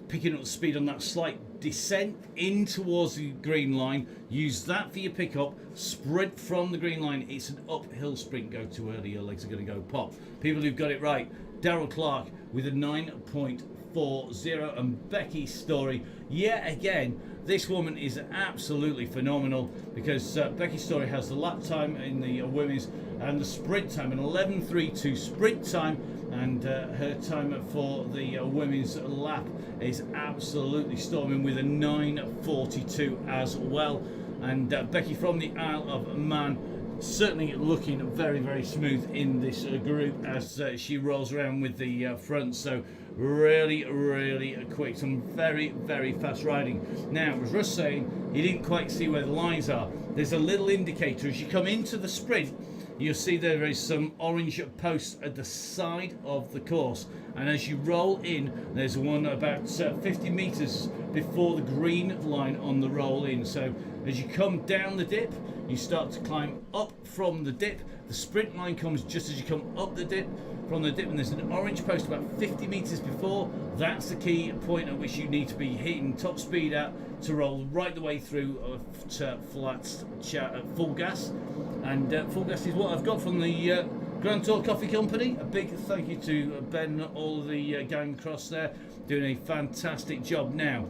picking up the speed on that slight descent in towards the green line. Use that for your pickup. Sprint from the green line. It's an uphill sprint. Go too early, your legs are going to go pop. People who've got it right. Darryl Clark with a 9.40, and Becky Story yet again. This woman is absolutely phenomenal because Becky Story has the lap time in the women's and the sprint time, an 11.32 sprint time, and her time for the women's lap is absolutely storming with a 9.42 as well. And Becky from the Isle of Man certainly looking very, very smooth in this group as she rolls around with the front. So really, really quick. Some very, very fast riding. Now, as Russ saying, he didn't quite see where the lines are. There's a little indicator as you come into the sprint. You'll see there is some orange posts at the side of the course, and as you roll in, there's one about 50 meters before the green line on the roll in. So as you come down the dip, you start to climb up from the dip. The sprint line comes just as you come up the dip from the dip, and there's an orange post about 50 meters before. That's the key point at which you need to be hitting top speed at to roll right the way through to full gas. And full gas is what I've got from the Grand Tour Coffee Company. A big thank you to Ben, all the gang across there, doing a fantastic job. Now,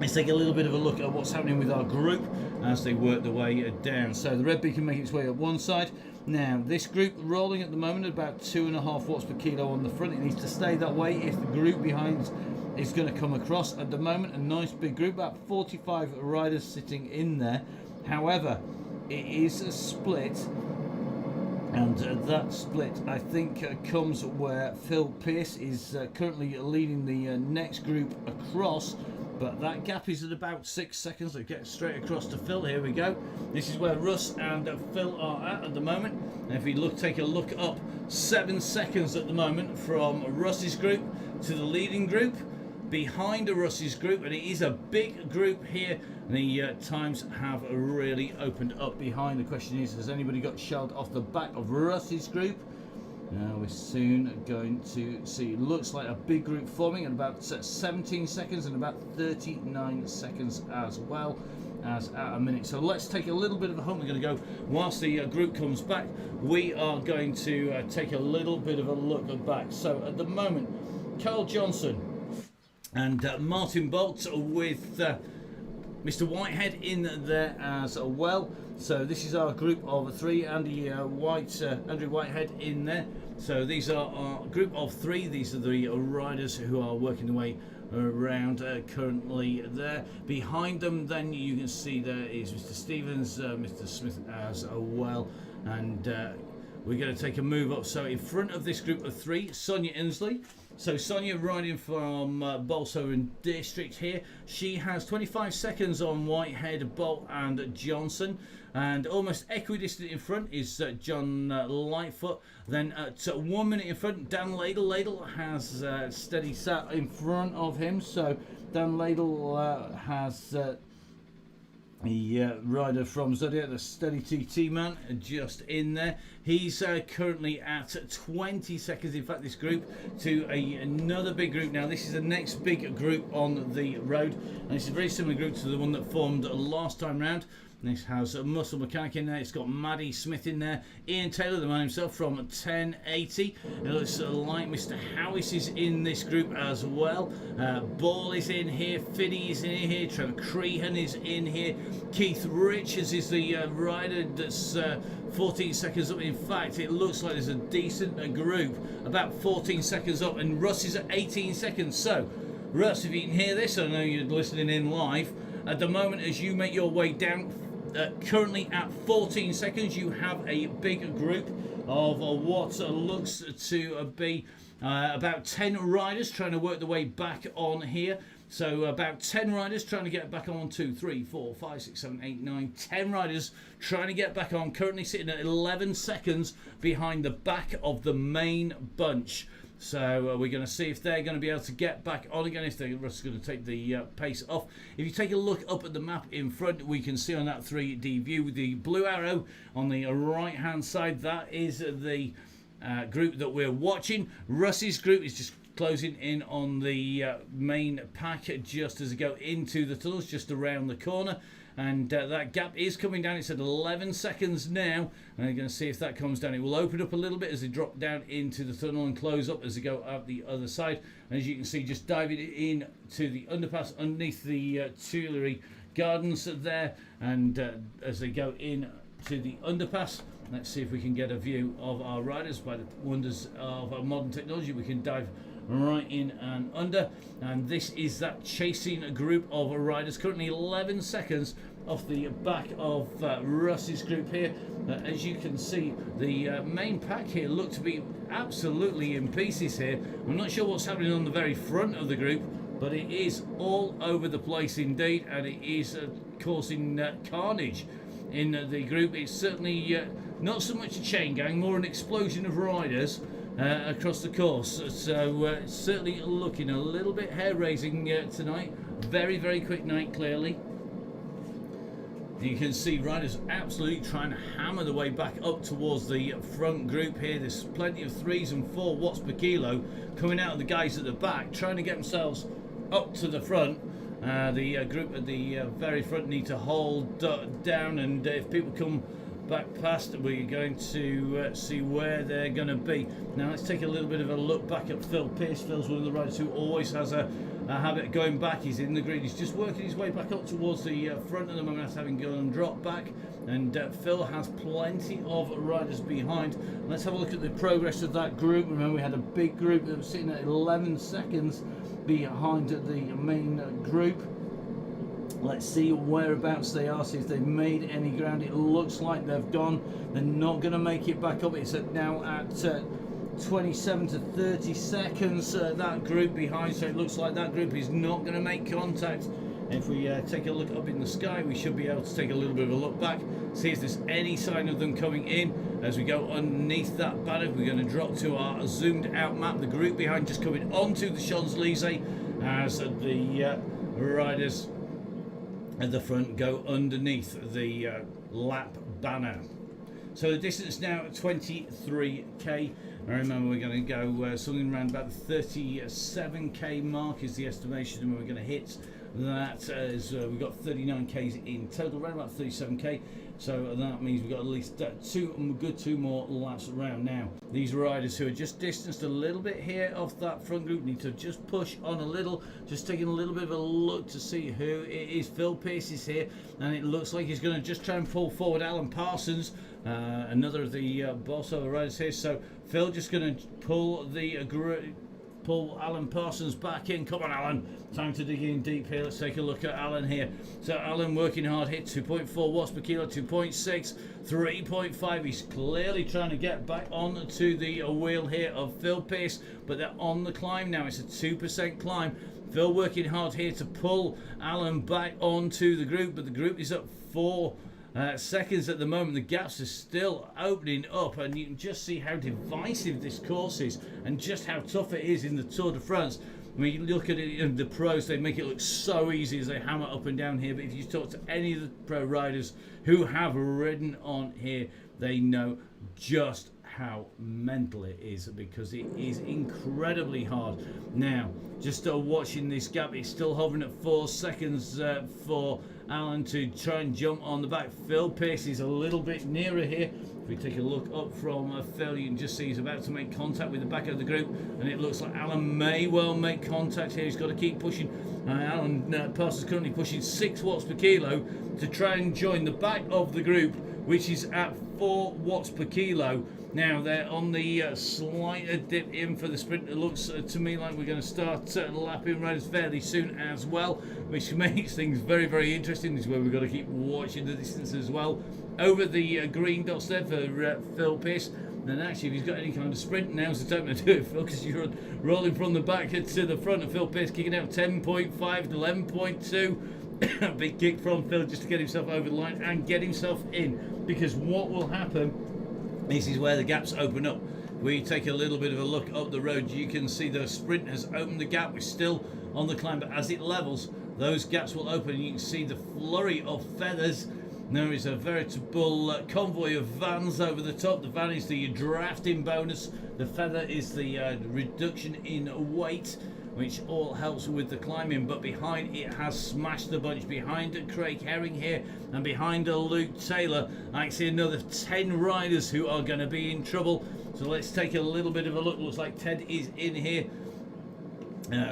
let's take a little bit of a look at what's happening with our group as they work their way down. So the red beacon making its way up one side. Now this group rolling at the moment at about 2.5 watts per kilo on the front. It needs to stay that way if the group behind is going to come across. At the moment, a nice big group, about 45 riders sitting in there. However, it is a split, and that split I think comes where Phil Pearce is currently leading the next group across, but that gap is at about 6 seconds. They get straight across to Phil. Here we go. This is where Russ and Phil are at the moment. And if we take a look up, 7 seconds at the moment from Russ's group to the leading group, behind Russ's group, and it is a big group here. The times have really opened up behind. The question is, has anybody got shelled off the back of Russ's group? Now we're soon going to see. Looks like a big group forming at about 17 seconds and about 39 seconds as well as at a minute. So let's take a little bit of a hunt. We're going to go, whilst the group comes back, we are going to take a little bit of a look back. So at the moment, Carl Johnson and Martin Bolt with Mr. Whitehead in there as well. So this is our group of three. Andrew Whitehead in there. So these are our group of three. These are the riders who are working their way around currently there. Behind them then you can see there is Mr. Stevens, Mr. Smith as well, and we're going to take a move up. So in front of this group of three, Sonia Inslee. So Sonia riding from Bolsover District here. She has 25 seconds on Whitehead, Bolt and Johnson. And almost equidistant in front is John Lightfoot. Then at 1 minute in front, Dan Ladle. Ladle has steady sat in front of him. So Dan Ladle has the rider from Zodiac, the steady TT man, just in there. He's currently at 20 seconds. In fact, this group to another big group. Now, this is the next big group on the road, and it's a very similar group to the one that formed last time round. This has a muscle mechanic in there. It's got Maddie Smith in there. Ian Taylor, the man himself, from 1080. It looks like Mr. Howis is in this group as well. Ball is in here. Finney is in here. Trevor Crehan is in here. Keith Richards is the rider that's 14 seconds up. In fact, it looks like there's a decent group about 14 seconds up, and Russ is at 18 seconds. So, Russ, if you can hear this, I know you're listening in live. At the moment, as you make your way down, currently at 14 seconds, you have a big group of what looks to be about 10 riders trying to work their way back on here. So about 10 riders trying to get back on. 2, 3, 4, 5, 6, 7, 8, 9, 10 riders trying to get back on. Currently sitting at 11 seconds behind the back of the main bunch. So we're going to see if they're going to be able to get back on again, if they're just going to take the pace off. If you take a look up at the map in front, we can see on that 3D view the blue arrow on the right hand side. That is the group that we're watching. Russ's group is just closing in on the main pack just as they go into the tunnels, just around the corner. And that gap is coming down. It's at 11 seconds now, and they're going to see if that comes down. It will open up a little bit as they drop down into the tunnel and close up as they go out the other side. And as you can see, just diving in to the underpass underneath the Tuileries Gardens there, and as they go in to the underpass, let's see if we can get a view of our riders. By the wonders of our modern technology, we can dive right in and under, and this is that chasing group of riders, currently 11 seconds off the back of Russ's group here. As you can see, the main pack here look to be absolutely in pieces here. I'm not sure what's happening on the very front of the group, but it is all over the place indeed, and it is causing carnage in the group. It's certainly not so much a chain gang, more an explosion of riders across the course. So it's certainly looking a little bit hair-raising tonight. Very, very quick night, clearly. You can see riders absolutely trying to hammer their way back up towards the front group here. There's plenty of 3s and 4 watts per kilo coming out of the guys at the back, trying to get themselves up to the front. The group at the very front need to hold down, and if people come back past, we're going to see where they're going to be. Now let's take a little bit of a look back at Phil Pearce. Phil's one of the riders who always has a habit of going back. He's in the green. He's just working his way back up towards the front at the moment after having gone and dropped back. And Phil has plenty of riders behind. Let's have a look at the progress of that group. Remember, we had a big group that was sitting at 11 seconds behind the main group. Let's see whereabouts they are, see if they've made any ground. It looks like they've gone. They're not going to make it back up. It's now at 27 to 30 seconds, that group behind, so it looks like that group is not going to make contact. If we take a look up in the sky, we should be able to take a little bit of a look back, see if there's any sign of them coming in. As we go underneath that banner, we're going to drop to our zoomed out map. The group behind just coming onto the Champs-Élysées as the riders at the front go underneath the lap banner. So the distance now at 23k. I remember we're going to go something around about the 37k mark is the estimation, and we're going to hit that as we've got 39k's in total, around about 37k. So that means we've got at least two more laps around now. These riders who are just distanced a little bit here off that front group need to just push on a little, just taking a little bit of a look to see who it is. Phil Pearce is here, and it looks like he's going to just try and pull forward Alan Parsons, another of the Bolsover riders here. So Phil just going to pull Alan Parsons back in. Come on, Alan. Time to dig in deep here. Let's take a look at Alan here. So Alan working hard, hit 2.4 watts per kilo, 2.6, 3.5. He's clearly trying to get back onto the wheel here of Phil Pearce, but they're on the climb now. It's a 2% climb. Phil working hard here to pull Alan back onto the group, but the group is up 4 seconds at the moment. The gaps are still opening up, and you can just see how divisive this course is and just how tough it is in the Tour de France. I mean, you look at it in the pros, they make it look so easy as they hammer up and down here, but if you talk to any of the pro riders who have ridden on here, they know just how mental it is, because it is incredibly hard. Now, just watching this gap, it's still hovering at 4 seconds for Alan to try and jump on the back. Phil Pearce is a little bit nearer here. If we take a look up from Phil, you can just see he's about to make contact with the back of the group, and it looks like Alan may well make contact here. He's got to keep pushing. Alan Parsons currently pushing 6 watts per kilo to try and join the back of the group, which is at 4 watts per kilo. Now they're on the slight dip in for the sprint. It looks to me like we're going to start lapping riders fairly soon as well, which makes things very, very interesting. This is where we've got to keep watching the distance as well. Over the green dots there for Phil Pearce. And actually, if he's got any kind of sprint, now's the time to do it, Phil, because you're rolling from the back to the front of Phil Pearce, kicking out 10.5 to 11.2. Big kick from Phil just to get himself over the line and get himself in, because what will happen, this is where the gaps open up. We take a little bit of a look up the road. You can see the sprint has opened the gap. We're still on the climb, but as it levels, those gaps will open. You can see the flurry of feathers. There is a veritable convoy of vans over the top. The van is the drafting bonus. The feather is the reduction in weight, which all helps with the climbing. But behind it has smashed the bunch. Behind Craig Herring here and behind Luke Taylor, I see another 10 riders who are going to be in trouble. So let's take a little bit of a look. Looks like Ted is in here,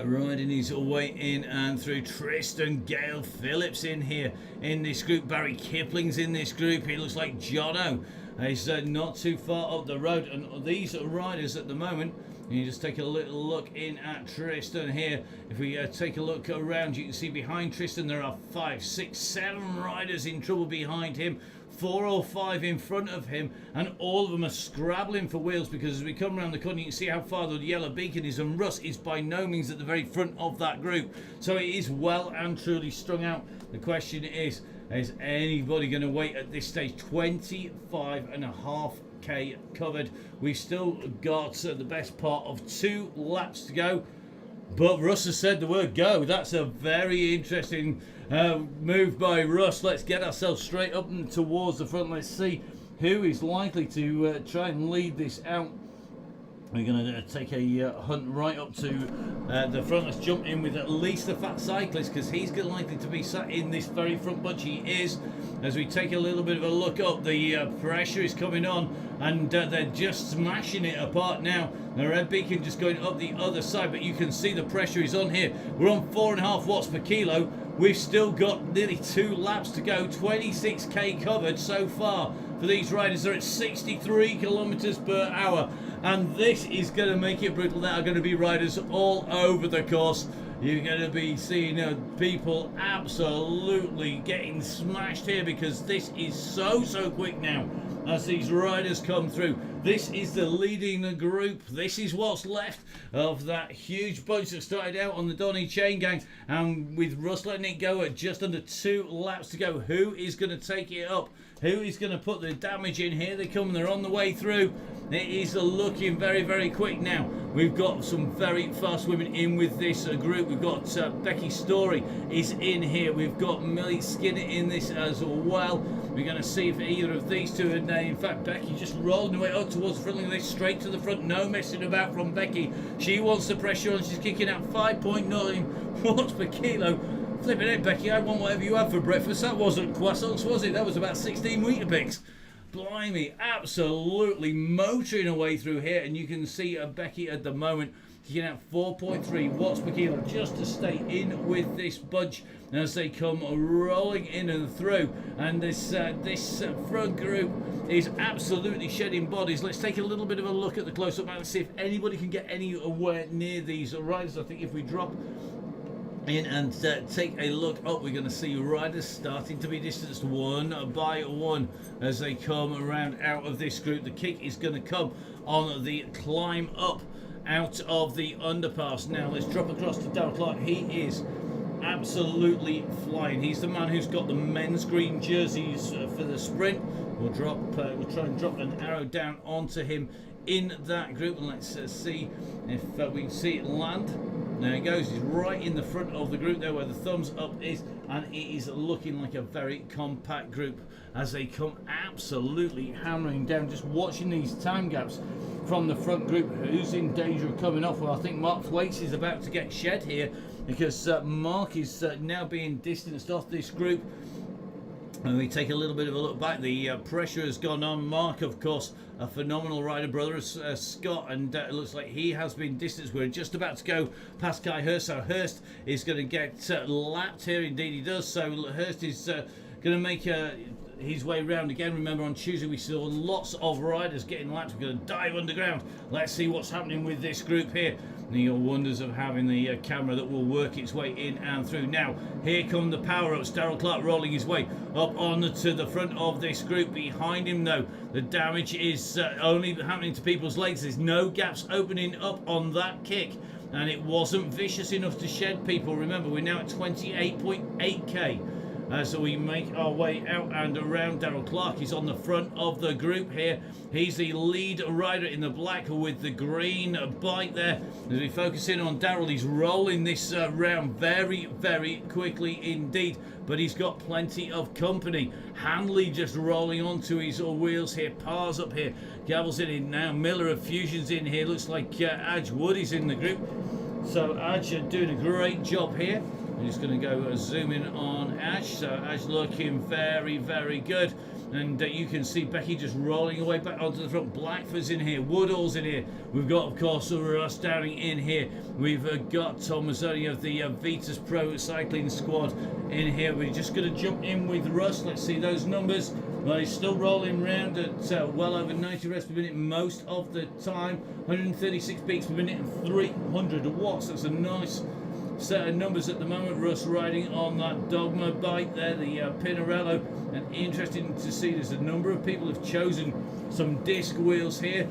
riding his way in and through. Tristan Gale Phillips in here in this group. Barry Kipling's in this group. He looks like Jono is not too far up the road. And these riders at the moment, you just take a little look in at Tristan here. If we take a look around, you can see behind Tristan there are 5, 6, 7 riders in trouble behind him. 4 or 5 in front of him, and all of them are scrabbling for wheels, because as we come around the corner you can see how far the yellow beacon is, and Russ is by no means at the very front of that group. So it is well and truly strung out. The question is anybody going to wait at this stage? 25.5k covered. We've still got the best part of 2 laps to go, but Russ has said the word go. That's a very interesting move by Russ. Let's get ourselves straight up and towards the front. Let's see who is likely to try and lead this out. We're going to take a hunt right up to the front. Let's jump in with at least the fat cyclist, because he's likely to be sat in this very front bunch. He is. As we take a little bit of a look up, the pressure is coming on, and they're just smashing it apart now. The red beacon just going up the other side, but you can see the pressure is on here. We're on 4.5 watts per kilo. We've still got nearly 2 laps to go. 26k covered so far for these riders. They're at 63 kilometers per hour, and this is going to make it brutal. There are going to be riders all over the course. You're going to be seeing people absolutely getting smashed here, because this is so quick now as these riders come through. This is the leading group. This is what's left of that huge bunch that started out on the Donny Chain Gang, and with Russ letting it go at just under 2 laps to go, who is going to take it up? Who is going to put the damage in? Here they come. They're on the way through. It is looking very quick now. We've got some very fast women in with this group. We've got Becky Story is in here. We've got Millie Skinner in this as well. We're going to see if either of these two are now. In fact, Becky just rolling away up towards the front. Look at this, straight to the front. No messing about from Becky. She wants the pressure on. She's kicking out 5.9 watts per kilo. Flipping it, Becky, I want whatever you had for breakfast. That wasn't croissants, was it? That was about 16 Weetabix. Blimey, absolutely motoring away through here. And you can see Becky at the moment kicking out 4.3 watts per kilo just to stay in with this bunch as they come rolling in and through. And this front group is absolutely shedding bodies. Let's take a little bit of a look at the close-up and see if anybody can get anywhere near these riders. I think if we drop in and take a look up, we're going to see riders starting to be distanced one by one as they come around out of this group. The kick is going to come on the climb up out of the underpass. Now let's drop across to Darrell Clark. He is absolutely flying. He's the man who's got the men's green jerseys for the sprint. We'll try and drop an arrow down onto him in that group, and let's see if we can see it land. There he goes. He's right in the front of the group there where the thumbs up is, and it is looking like a very compact group as they come absolutely hammering down. Just watching these time gaps from the front group. Who's in danger of coming off? Well, I think Mark Thwaites is about to get shed here, because Mark is now being distanced off this group. And we take a little bit of a look back. The pressure has gone on. Mark, of course, a phenomenal rider, brother of Scott, and it looks like he has been distanced. We're just about to go past Kai Hurst. So Hurst is going to get lapped here. Indeed, he does. So Hurst is going to make his way round again. Remember, on Tuesday we saw lots of riders getting lapped. We're going to dive underground. Let's see what's happening with this group here. The wonders of having the camera that will work its way in and through. Now, here come the power-ups. Darrell Clark rolling his way up on to the front of this group. Behind him, though, the damage is only happening to people's legs. There's no gaps opening up on that kick, and it wasn't vicious enough to shed people. Remember, we're now at 28.8k. So we make our way out and around. Darrell Clark is on the front of the group here. He's the lead rider in the black with the green bike there. As we focus in on Darrell, he's rolling this round very quickly indeed. But he's got plenty of company. Handley just rolling onto his wheels here. Parr's up here. Gavel's in now. Miller of Fusion's in here. Looks like Adge Wood is in the group. So Adge doing a great job here. I'm just going to go zoom in on Ash. So Ash looking very good. And you can see Becky just rolling away back onto the front. Blackford's in here. Woodall's in here. We've got, of course, Russ Downing in here. We've got Tom Mazzoni of the Vitas Pro Cycling Squad in here. We're just going to jump in with Russ. Let's see those numbers. Well, he's still rolling around at well over 90 reps per minute most of the time. 136 beats per minute and 300 watts. That's a nice set of numbers at the moment. Russ riding on that Dogma bike there, the Pinarello, and interesting to see there's a number of people have chosen some disc wheels here.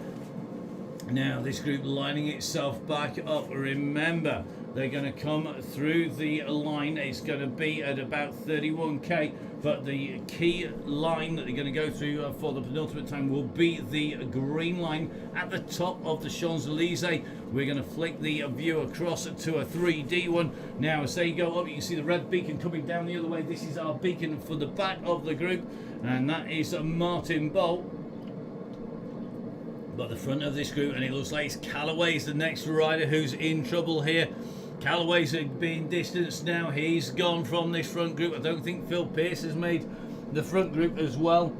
Now this group lining itself back up. Remember, they're going to come through the line. It's going to be at about 31k, but the key line that they're going to go through for the penultimate time will be the green line at the top of the Champs-Elysees. We're going to flick the view across to a 3D one. Now as they go up, you can see the red beacon coming down the other way. This is our beacon for the back of the group, and that is Martin Bolt. But the front of this group, and it looks like it's Callaway's the next rider who's in trouble here. Callaway's being distanced now. He's gone from this front group. I don't think Phil Pearce has made the front group as well.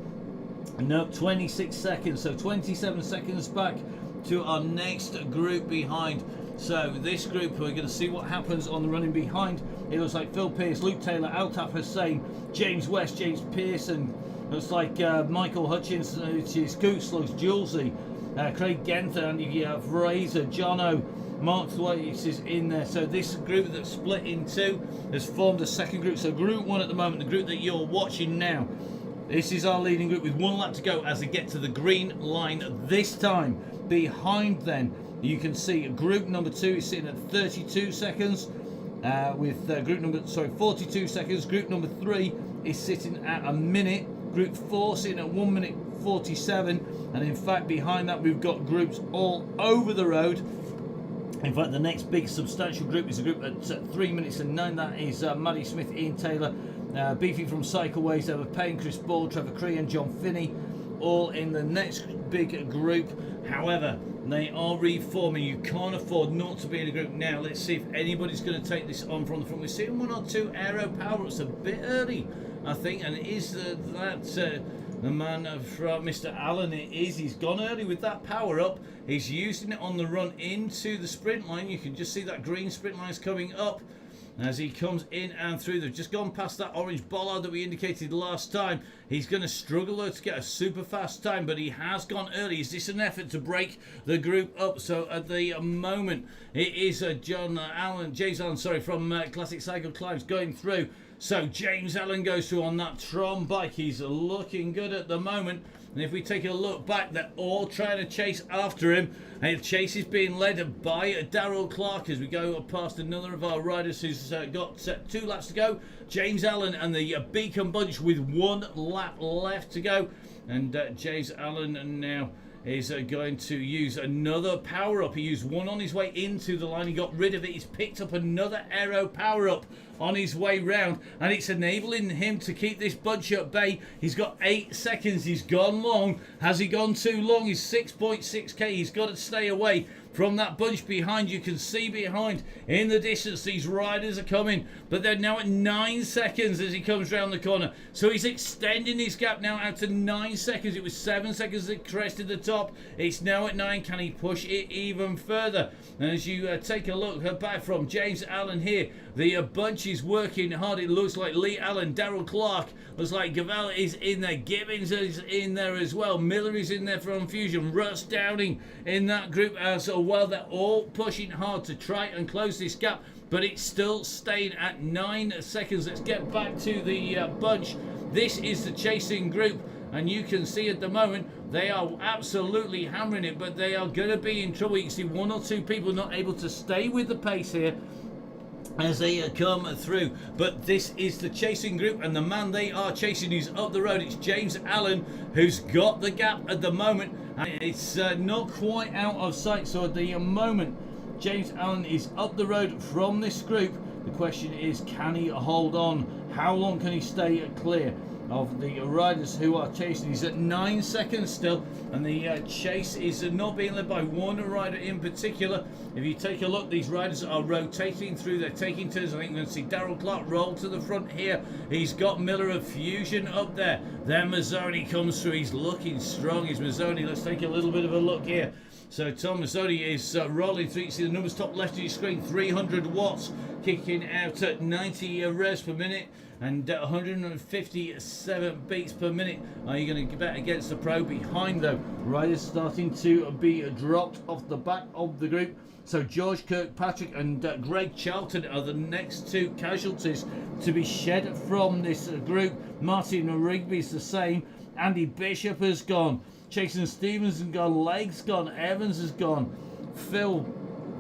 No, 26 seconds, so 27 seconds back to our next group behind. So this group, we're going to see what happens on the running behind. It looks like Phil Pearce, Luke Taylor, Altaf Hussain, James West, James Pearson. Looks like Michael Hutchins, which is Coot Slugs, Julesy, Craig Genther, Andy Fraser, Jono, Mark Thwaites is in there. So this group that's split in two has formed a second group. So group one at the moment, the group that you're watching now, this is our leading group with 1 lap to go as they get to the green line this time. Behind then, you can see group number 2 is sitting at 32 seconds with group number, 42 seconds. Group number 3 is sitting at a minute. Group 4 sitting at 1 minute 47. And in fact, behind that, we've got groups all over the road. In fact, the next big substantial group is a group at 3 minutes and 9. That is Maddie Smith, Ian Taylor, Beefy from Cycleways, Ever Payne, Chris Ball, Trevor Cree and John Finney, all in the next big group. However, they are reforming. You can't afford not to be in a group now. Let's see if anybody's going to take this on from the front. We're seeing 1 or 2 aero power-ups a bit early, I think. And is that the man from Mr. Allen? It is. He's gone early with that power-up. He's using it on the run into the sprint line. You can just see that green sprint line's coming up as he comes in and through. They've just gone past that orange bollard that we indicated last time. He's going to struggle though to get a super fast time, but he has gone early. Is this an effort to break the group up? So at the moment, it is James Allen, from Classic Cycle Climbs going through. So James Allen goes through on that Tron bike. He's looking good at the moment. And if we take a look back, they're all trying to chase after him. And the chase is being led by Darrell Clark as we go past another of our riders who's got 2 laps to go. James Allen and the Beacon Bunch with 1 lap left to go. And James Allen now is going to use another power-up. He used 1 on his way into the line. He got rid of it. He's picked up another aero power-up on his way round, and it's enabling him to keep this bunch at bay. He's got 8 seconds. He's gone long. Has he gone too long? He's 6.6k. He's got to stay away from that bunch behind. You can see behind in the distance these riders are coming, but they're now at 9 seconds as he comes round the corner. So he's extending his gap now out to 9 seconds. It was 7 seconds that crested the top. It's now at 9. Can he push it even further? And as you take a look back from James Allen here, the bunch is working hard. It looks like Lee Allen, Darrell Clark, looks like Gavel is in there, Gibbons is in there as well, Miller is in there from Fusion, Russ Downing in that group as well. They're all pushing hard to try and close this gap, but it's still staying at 9 seconds. Let's get back to the bunch. This is the chasing group, and you can see at the moment they are absolutely hammering it, but they are going to be in trouble. You can see 1 or 2 people not able to stay with the pace here as they come through. But this is the chasing group, and the man they are chasing is up the road. It's James Allen who's got the gap at the moment, and it's not quite out of sight. So at the moment, James Allen is up the road from this group. The question is, can he hold on? How long can he stay clear of the riders who are chasing? He's at 9 seconds still, and the chase is not being led by one rider in particular. If you take a look, these riders are rotating through, they're taking turns. I think we're going to see Darrell Clark roll to the front here. He's got Miller of Fusion up there. Then Mazzoni comes through. He's looking strong. Is Mazzoni? Let's take a little bit of a look here. So Tom Mazzoni is rolling through. You see the numbers top left of your screen, 300 watts, kicking out at 90 revs per minute and 157 beats per minute. Are you going to bet against the pro behind though? Riders starting to be dropped off the back of the group. So George Kirkpatrick and Greg Charlton are the next 2 casualties to be shed from this group. Martin Rigby's the same. Andy Bishop has gone. Jason Stevens has gone. Legs gone. Evans has gone. Phil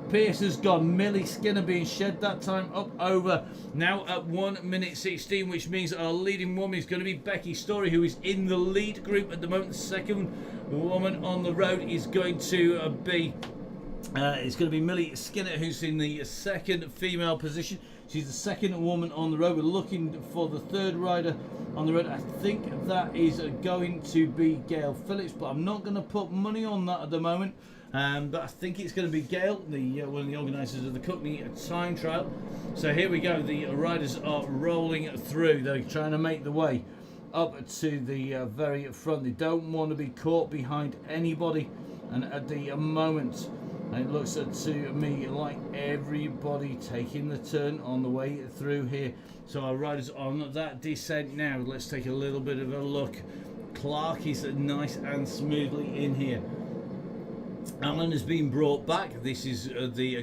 Pearce has gone. Millie Skinner being shed that time up over now at 1 minute 16, which means our leading woman is going to be Becky Story, who is in the lead group at the moment. The second woman on the road is going to be Millie Skinner, who's in the second female position. She's the second woman on the road. We're looking for the third rider on the road. I think that is going to be Gail Phillips, but I'm not going to put money on that at the moment. But I think it's going to be Gail, the one of the organisers of the Cookney Time Trial. So here we go. The riders are rolling through. They're trying to make the way up to the very front. They don't want to be caught behind anybody. And at the moment, it looks to me like everybody taking the turn on the way through here. So our riders on that descent now. Let's take a little bit of a look. Clark is nice and smoothly in here. Alan has been brought back. This is the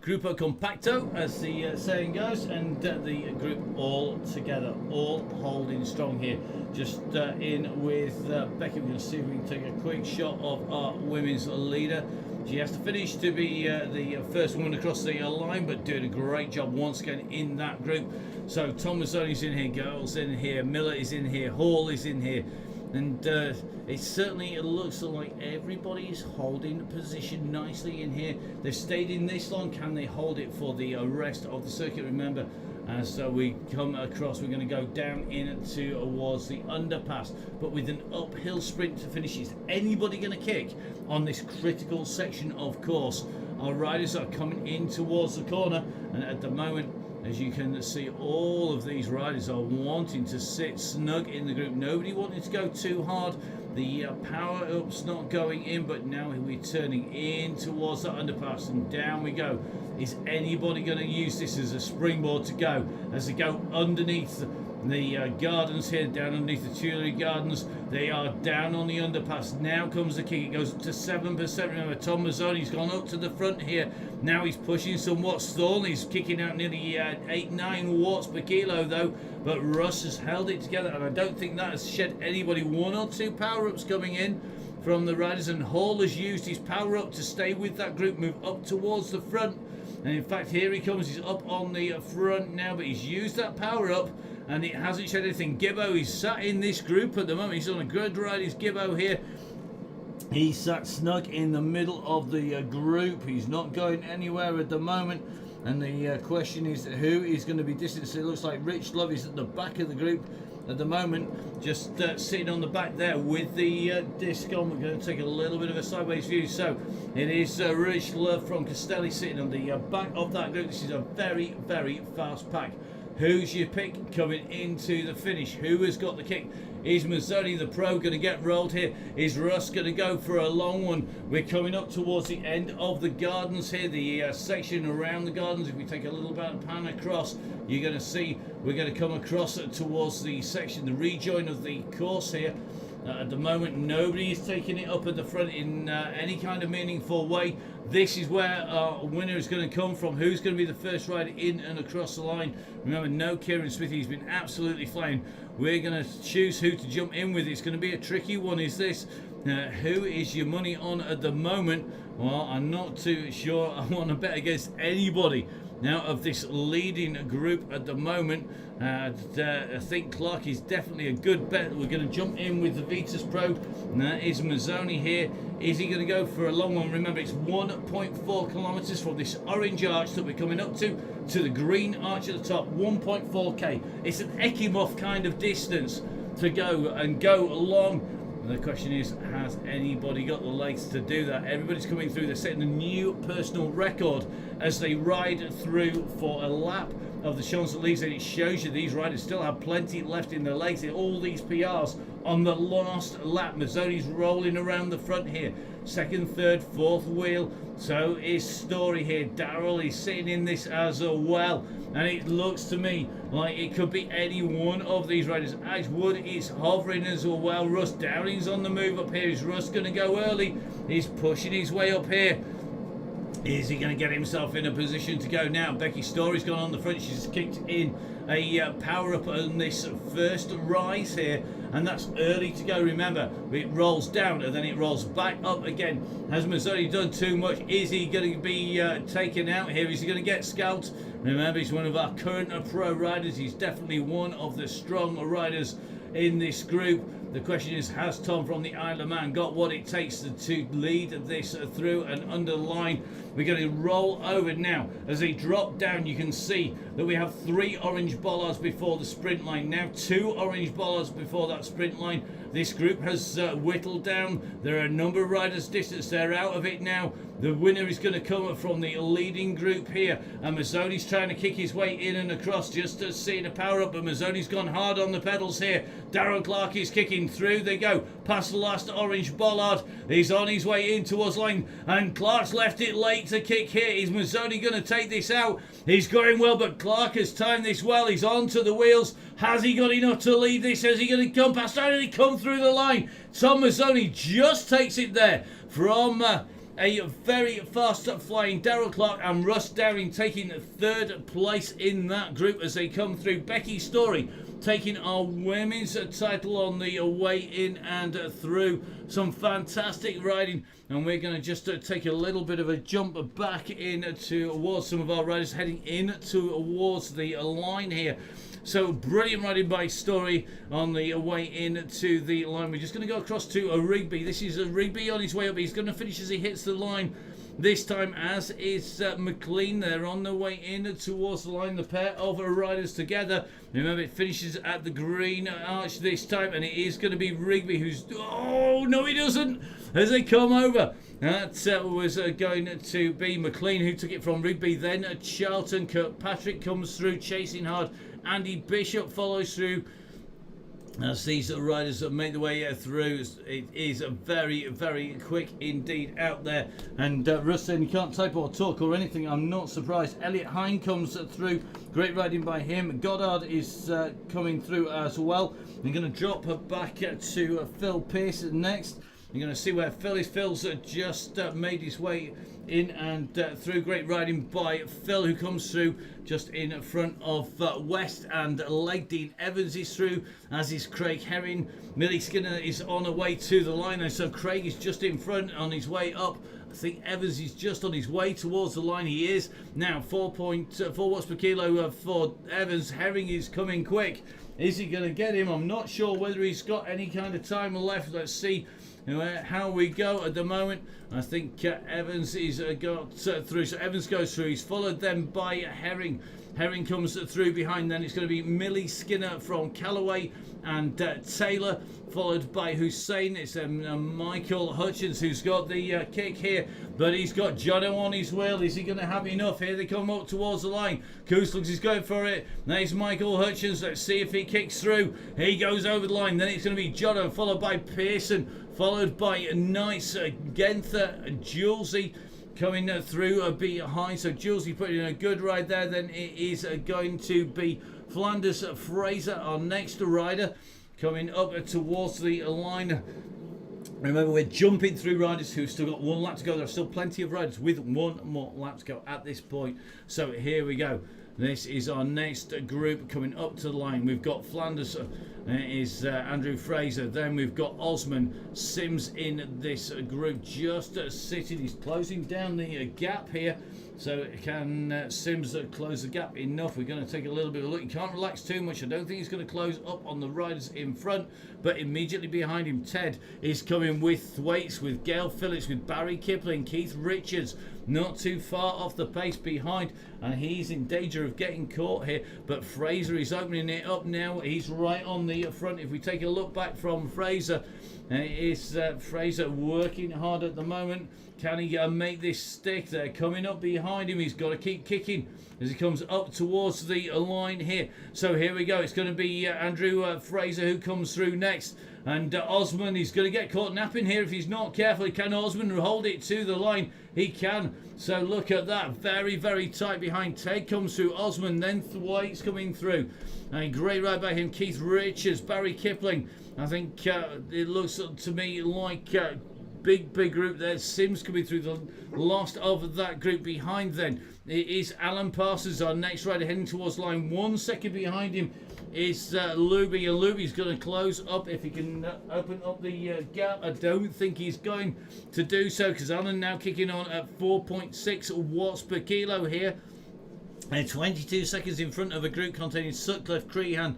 Grupo Compacto, as the saying goes, and the group all together, all holding strong here. Just in with Becky. We're going to see if we can take a quick shot of our women's leader. She has to finish to be the first woman across the line, but doing a great job once again in that group. So Tom Mazzoni's in here, Girls in here, Miller is in here, Hall is in here. And it looks like everybody is holding position nicely in here. They've stayed in this long. Can they hold it for the rest of the circuit? Remember, as we come across, we're going to go down into towards the underpass, but with an uphill sprint to finish. Is anybody going to kick on this critical section? Of course, our riders are coming in towards the corner, and at the moment, as you can see, all of these riders are wanting to sit snug in the group. Nobody wanting to go too hard. The power-up's not going in, but now we're turning in towards that underpass, and down we go. Is anybody going to use this as a springboard to go? As they go underneath the gardens here, down underneath the Tuileries Gardens, they are down on the underpass. Now comes the kick. It goes up to 7%. Remember, Tom Mazzoni's gone up to the front here. Now he's pushing some watts. Thorne is kicking out nearly 8-9 watts per kilo though, but Russ has held it together, and I don't think that has shed anybody. 1 or 2 power-ups coming in from the riders, and Hall has used his power-up to stay with that group, move up towards the front. And in fact, here he comes. He's up on the front now, but he's used that power-up, and it hasn't shed anything. Gibbo is sat in this group at the moment. He's on a good ride. He's Gibbo here. He's sat snug in the middle of the group. He's not going anywhere at the moment. And the question is, who is going to be distanced? It looks like Rich Love is at the back of the group at the moment, just sitting on the back there with the disc on. We're going to take a little bit of a sideways view. So it is Rich Love from Castelli sitting on the back of that group. This is a very, very fast pack. Who's your pick coming into the finish? Who has got the kick? Is Mazzoni, the pro, going to get rolled here? Is Russ going to go for a long one? We're coming up towards the end of the gardens here, the section around the gardens. If we take a little bit of pan across, you're going to see we're going to come across towards the section, the rejoin of the course here. At the moment, nobody is taking it up at the front in any kind of meaningful way. This is where our winner is going to come from. Who's going to be the first rider in and across the line? Remember, no Kieran Smith. He's been absolutely flying. We're going to choose who to jump in with. It's going to be a tricky one, is this? Who is your money on at the moment? Well, I'm not too sure. I want to bet against anybody now of this leading group at the moment. I think Clark is definitely a good bet. We're going to jump in with the Vitus Pro. Is Mazzoni here? Is he going to go for a long one? Remember, it's 1.4 kilometres from this orange arch that we're coming up to the green arch at the top. 1.4k. It's an Ekimov kind of distance to go and go along. And the question is, has anybody got the legs to do that? Everybody's coming through. They're setting a new personal record as they ride through for a lap of the Champs-Élysées, and it shows you these riders still have plenty left in their legs. All these PRs on the last lap. Mazzoni's rolling around the front here. Second, third, fourth wheel. So is Story here. Darrell is sitting in this as well. And it looks to me like it could be any one of these riders. Ashwood is hovering as well. Russ Downing's on the move up here. Is Russ going to go early? He's pushing his way up here. Is he going to get himself in a position to go now? Becky Story's gone on the front. She's kicked in a power up on this first rise here, and that's early to go. Remember, it rolls down and then it rolls back up again. Has Mazzoni done too much? Is he going to be taken out here? Is he going to get scalped? Remember, he's one of our current pro riders. He's definitely one of the strong riders in this group. The question is, has Tom from the Isle of Man got what it takes to lead this through and underline? We're going to roll over now. As they drop down, you can see that we have 3 orange bollards before the sprint line. Now 2 orange bollards before that sprint line. This group has whittled down. There are a number of riders distance. They're out of it now. The winner is going to come from the leading group here. And Mazzoni's trying to kick his way in and across just to see the power up. But Mazzoni's gone hard on the pedals here. Darren Clark is kicking through. They go past the last orange bollard. He's on his way in towards line. And Clark's left it late to kick here. Is Mazzoni going to take this out? He's going well, but Clark has timed this well. He's onto the wheels. Has he got enough to lead this? Is he going to come past? How did he come through the line? Tom Mazzoni just takes it there from a very fast flying Darrell Clark, and Russ Downing taking 3rd place in that group as they come through. Becky Story taking our women's title on the way in and through. Some fantastic riding, and we're going to just take a little bit of a jump back in towards some of our riders heading in towards the line here. So brilliant riding by Story on the way in to the line. We're just going to go across to Rigby. This is Rigby on his way up. He's going to finish as he hits the line this time, as is McLean. They're on the way in towards the line. The pair of riders together. Remember, it finishes at the green arch this time, and it is going to be Rigby who's... Oh, no, he doesn't! As they come over. That was going to be McLean who took it from Rigby. Then Charlton. Kirkpatrick comes through, chasing hard. Andy Bishop follows through as these riders make their way through. It is very, very quick indeed out there. And Rustin, you can't type or talk or anything. I'm not surprised. Elliot Hine comes through. Great riding by him. Goddard is coming through as well. We're going to drop back to Phil Pearce next. You're going to see where Phil is. Phil's just made his way in and through. Great riding by Phil, who comes through just in front of West and Leg. Dean Evans is through, as is Craig Herring. Millie Skinner is on her way to the line, and so Craig is just in front on his way up. I think Evans is just on his way towards the line. He is now 4.4 watts per kilo for Evans. Herring is coming quick. Is he going to get him? I'm not sure whether he's got any kind of time left. Let's see how we go at the moment. I think Evans is got through. So Evans goes through. He's followed then by Herring. Herring comes through behind. Then it's going to be Millie Skinner from Callaway and Taylor, followed by Hussein. It's Michael Hutchins who's got the kick here, but he's got Jono on his wheel. Is he going to have enough here? They come up towards the line. Kooslugs is going for it. There's Michael Hutchins. Let's see if he kicks through. He goes over the line. Then it's going to be Jono, followed by Pearson, followed by Nice, Genther, Julesy coming through behind. So Julesy putting in a good ride there. Then it is going to be Flanders Fraser, our next rider, coming up towards the line. Remember, we're jumping through riders who've still got 1 lap to go. There are still plenty of riders with 1 more lap to go at this point. So here we go. This is our next group coming up to the line. We've got Flanders, is Andrew Fraser. Then we've got Osman Sims in this group, just sitting. He's closing down the gap here. So can Sims close the gap enough? We're going to take a little bit of a look. He can't relax too much. I don't think he's going to close up on the riders in front, but immediately behind him, Ted is coming with Thwaites, with Gail Phillips, with Barry Kipling, Keith Richards, not too far off the pace behind, and he's in danger of getting caught here. But Fraser is opening it up now. He's right on the front. If we take a look back from Fraser, is Fraser working hard at the moment? Can he make this stick? They're coming up behind him. He's got to keep kicking as he comes up towards the line here. So here we go. It's going to be Andrew Fraser who comes through next. And Osman is going to get caught napping here if he's not careful. Can Osman hold it to the line? He can. So look at that. Very, very tight behind. Ted comes through. Osman, then Thwaites coming through. And great ride by him. Keith Richards, Barry Kipling. I think it looks to me like big group there. Sims coming through the last of that group. Behind then it is Alan Parsons, our next rider, heading towards line. 1 second behind him is Luby, and Luby's going to close up if he can open up the gap. I don't think he's going to do so, because Alan now kicking on at 4.6 watts per kilo here. 22 seconds in front of a group containing Sutcliffe, Crehan,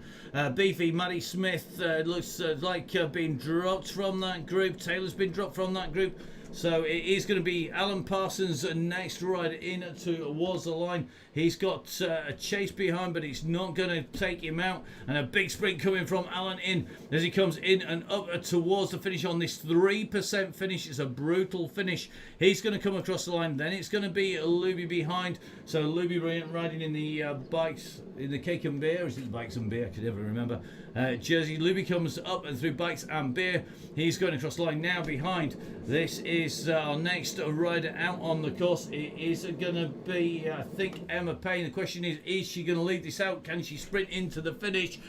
Beefy, Maddie Smith. Looks like being dropped from that group. Taylor's been dropped from that group. So it is going to be Alan Parsons next rider in towards the line. He's got a chase behind, but it's not going to take him out. And a big sprint coming from Alan in as he comes in and up towards the finish on this 3% finish. It's a brutal finish. He's going to come across the line. Then it's going to be Luby behind. So Luby riding in the bikes, in the cake and beer. Is it bikes and beer? I could never remember. Jersey. Luby comes up and through bikes and beer. He's going across the line now behind. This is our next rider out on the course. It is going to be, I think, Emma Payne. The question is she going to lead this out? Can she sprint into the finish?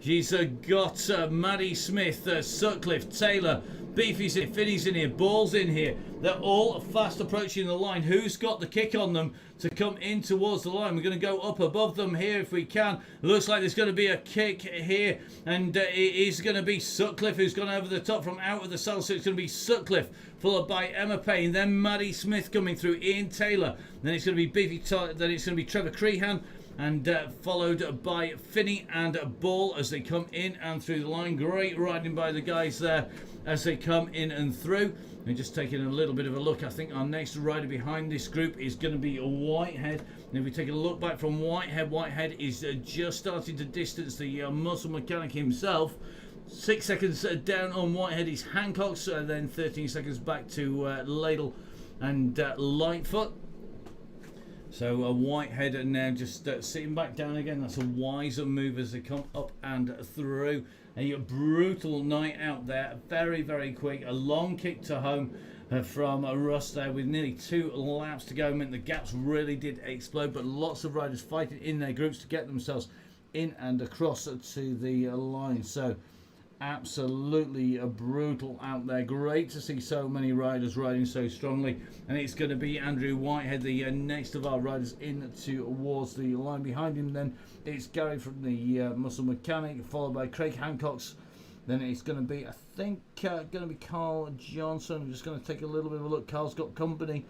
She's got Maddie Smith, Sutcliffe, Taylor, Beefy's in here, Finney's in here, Ball's in here. They're all fast approaching the line. Who's got the kick on them to come in towards the line? We're going to go up above them here if we can. Looks like there's going to be a kick here, and it is going to be Sutcliffe who's gone over the top from out of the saddle. So it's going to be Sutcliffe followed by Emma Payne, then Maddie Smith coming through, Ian Taylor, then it's going to be Beefy, then it's going to be Trevor Crehan, and followed by Finney and Ball as they come in and through the line. Great riding by the guys there as they come in and through. And just taking a little bit of a look, I think our next rider behind this group is going to be Whitehead. And if we take a look back from Whitehead, Whitehead is just starting to distance the muscle mechanic himself. 6 seconds down on Whitehead is Hancock's, then 13 seconds back to Ladle and Lightfoot. So Whitehead now just sitting back down again. That's a wiser move as they come up and through. A brutal night out there. Very, very quick. A long kick to home from Russ there with nearly 2 laps to go. I mean, the gaps really did explode, but lots of riders fighting in their groups to get themselves in and across to the line. So absolutely brutal out there. Great to see so many riders riding so strongly, and it's going to be Andrew Whitehead, the next of our riders in towards the line. Behind him then it's Gary from the muscle mechanic, followed by Craig Hancock's. Then it's going to be, I think, going to be Carl Johnson. I'm just going to take a little bit of a look. Carl's got company.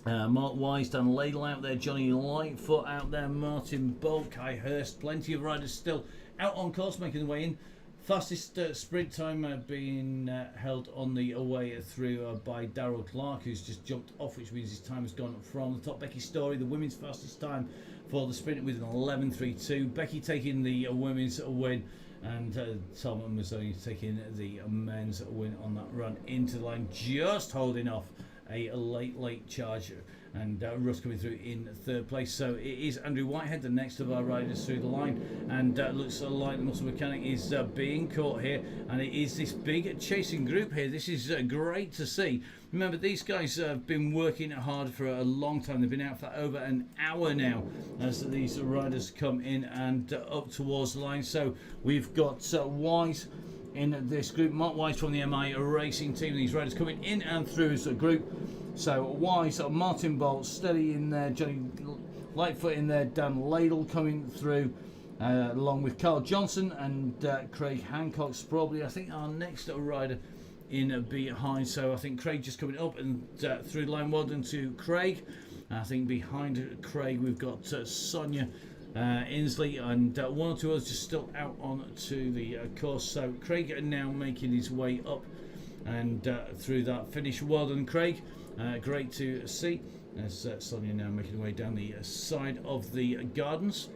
Mark Wise, Dan Ladle out there, Johnny Lightfoot out there, Martin Bolt, Kai Hurst, plenty of riders still out on course making their way in. Fastest sprint time being held on the away through by Darryl Clark, who's just jumped off, which means his time has gone from the top. Becky Story, the women's fastest time for the sprint with an 11.32. Becky taking the women's win, and Tom Mazzoni taking the men's win on that run into the line, just holding off a late charge. And Russ coming through in 3rd place. So it is Andrew Whitehead, the next of our riders through the line, and looks like the muscle mechanic is being caught here, and it is this big chasing group here. This is great to see. Remember, these guys have been working hard for a long time. They've been out for over an hour now as these riders come in and up towards the line. So we've got Wise in this group, Mark Wise from the MI Racing team. These riders coming in and through as a group. So Wise, Martin Bolt, steady in there, Johnny Lightfoot in there, Dan Ladle coming through, along with Carl Johnson and Craig Hancock's probably, I think, our next rider in behind. So I think Craig just coming up and through the line. Well done to Craig. I think behind Craig we've got Sonia Inslee and 1 or 2 others just still out on to the course. So Craig now making his way up and through that finish. Well done, Craig. Great to see as Sonia now making her way down the side of the gardens.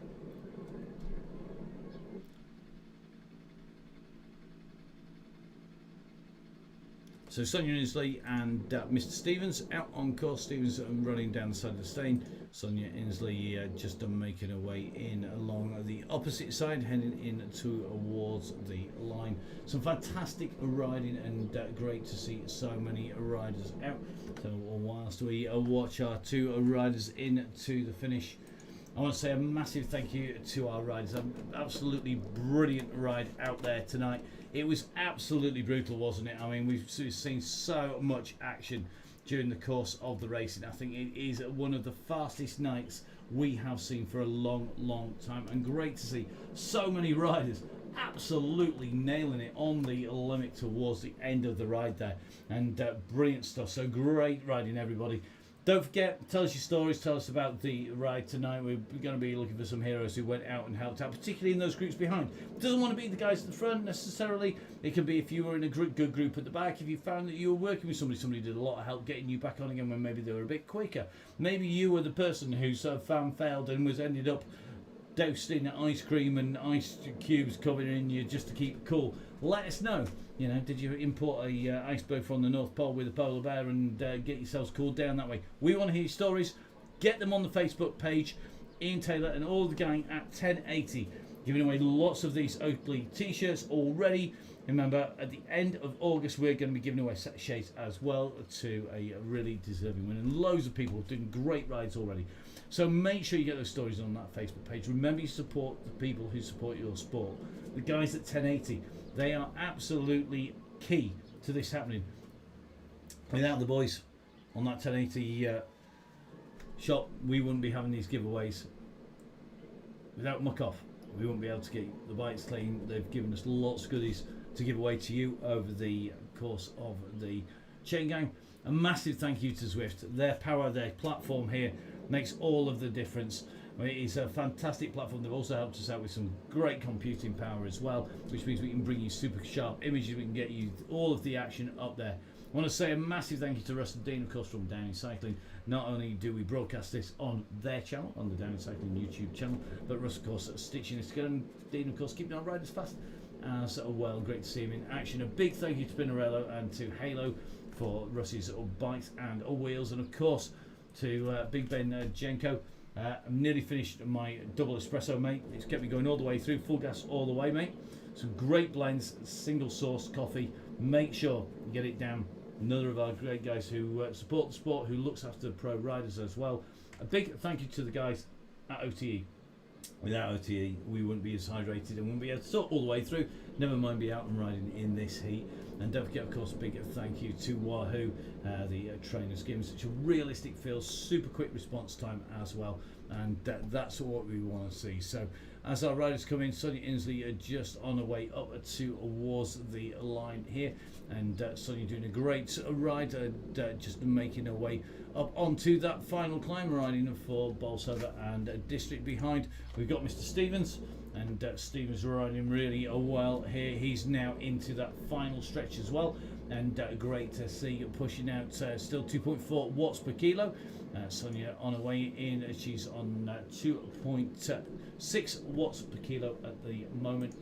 So Sonia Inslee and Mr. Stevens out on course. Stevens running down the side of the stain. Sonia Inslee just making her way in along the opposite side, heading in towards the line. Some fantastic riding and great to see so many riders out. So whilst we watch our 2 riders into the finish, I want to say a massive thank you to our riders. An absolutely brilliant ride out there tonight. It was absolutely brutal, wasn't it? I mean, we've seen so much action during the course of the racing. I think it is one of the fastest nights we have seen for a long time, and great to see so many riders absolutely nailing it on the limit towards the end of the ride there, and brilliant stuff. So great riding, everybody. Don't forget, tell us your stories, tell us about the ride tonight. We're going to be looking for some heroes who went out and helped out, particularly in those groups behind. It doesn't want to be the guys at the front necessarily. It can be if you were in a good group at the back, if you found that you were working with somebody did a lot of help getting you back on again when maybe they were a bit quicker. Maybe you were the person who sort of found failed and was ended up doused in ice cream and ice cubes covering you just to keep it cool. Let us know. You know, did you import a iceberg from the North Pole with a polar bear and get yourselves cooled down that way? We want to hear your stories. Get them on the Facebook page. Ian Taylor and all the gang at 1080 giving away lots of these Oakley t-shirts already. Remember, at the end of August we're going to be giving away a set of shades as well to a really deserving winner. And loads of people doing great rides already. So make sure you get those stories on that Facebook page. Remember, you support the people who support your sport. The guys at 1080, they are absolutely key to this happening. Without the boys on that 1080 shop, we wouldn't be having these giveaways. Without Muck Off, we wouldn't be able to get the bikes clean. They've given us lots of goodies to give away to you over the course of the Chain Gang. A massive thank you to Zwift. Their power, their platform here makes all of the difference. I mean, it's a fantastic platform. They've also helped us out with some great computing power as well, which means we can bring you super sharp images. We can get you all of the action up there. I want to say a massive thank you to Russ and Dean, of course, from Down Cycling. Not only do we broadcast this on their channel, on the Down Cycling YouTube channel, but Russ, of course, stitching this together, and Dean, of course, keeping our riders fast as well. Great to see him in action. A big thank you to Pinarello and to Halo for Russ's bikes and wheels, and of course to Big Ben Jenko. I'm nearly finished my double espresso, mate. It's kept me going all the way through, full gas all the way, mate. Some great blends, single source coffee. Make sure you get it down. Another of our great guys who support the sport, who looks after pro riders as well. A big thank you to the guys at OTE. Without OTE, we wouldn't be as hydrated and wouldn't be able to talk all the way through. Never mind be out and riding in this heat. And don't forget, of course, a big thank you to Wahoo, the trainers, giving such a realistic feel, super quick response time as well. And that's what we want to see. So as our riders come in, Sonia Inslee are just on her way up towards the line here. And Sonia doing a great ride, just making her way up onto that final climb, riding for Bolsover and District behind. We've got Mr. Stevens, and Stevens riding really well here. He's now into that final stretch as well, and great to see pushing out still 2.4 watts per kilo. Sonia on her way in, she's on 2.6 watts per kilo at the moment.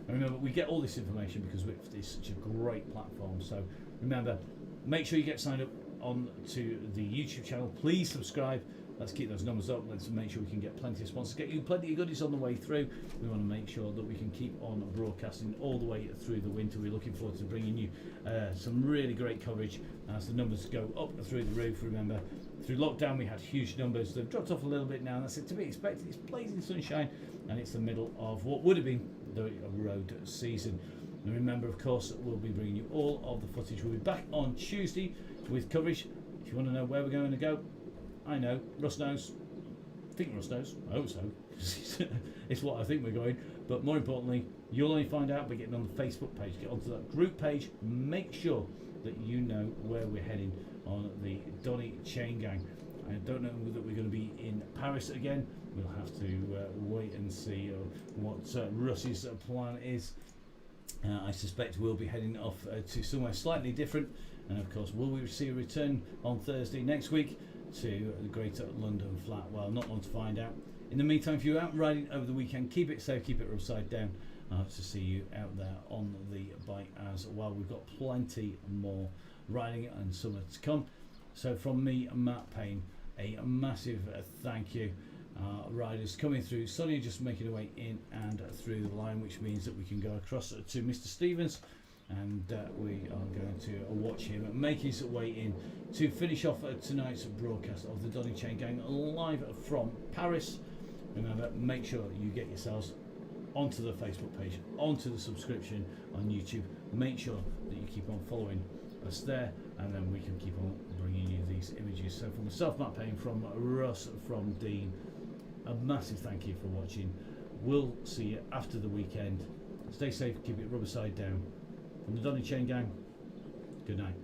And remember, we get all this information because Zwift is such a great platform. So remember, make sure you get signed up on to the YouTube channel. Please subscribe. Let's keep those numbers up. Let's make sure we can get plenty of sponsors, get you plenty of goodies on the way through. We want to make sure that we can keep on broadcasting all the way through the winter. We're looking forward to bringing you some really great coverage as the numbers go up through the roof. Remember, through lockdown we had huge numbers. They've dropped off a little bit now, and that's it to be expected. It's blazing sunshine, and it's the middle of what would have been the road season. And remember, of course, we'll be bringing you all of the footage. We'll be back on Tuesday with coverage. If you want to know where we're going to go, I know, Russ knows. I think Russ knows. I hope so. It's what I think we're going. But more importantly, you'll only find out by getting on the Facebook page. Get onto that group page. Make sure that you know where we're heading on the Donny Chain Gang. I don't know that we're going to be in Paris again. We'll have to wait and see what Russ's plan is. I suspect we'll be heading off to somewhere slightly different. And of course, will we see a return on Thursday next week to the Greater London Flat? Well, not long to find out. In the meantime, if you're out riding over the weekend, keep it safe, keep it upside down. I hope to see you out there on the bike as well. We've got plenty more riding and summer to come. So from me, Matt Payne, a massive thank you. Riders coming through. Sonia just making her way in and through the line, which means that we can go across to Mr. Stevens, and we are going to watch him make his way in to finish off tonight's broadcast of the Donny Chain Gang live from Paris. Remember, make sure you get yourselves onto the Facebook page, onto the subscription on YouTube. Make sure that you keep on following us there, and then we can keep on bringing you these images. So from myself, Matt Payne, from Russ, from Dean, a massive thank you for watching. We'll see you after the weekend. Stay safe, keep it rubber side down. From the Donny Chain Gang, good night.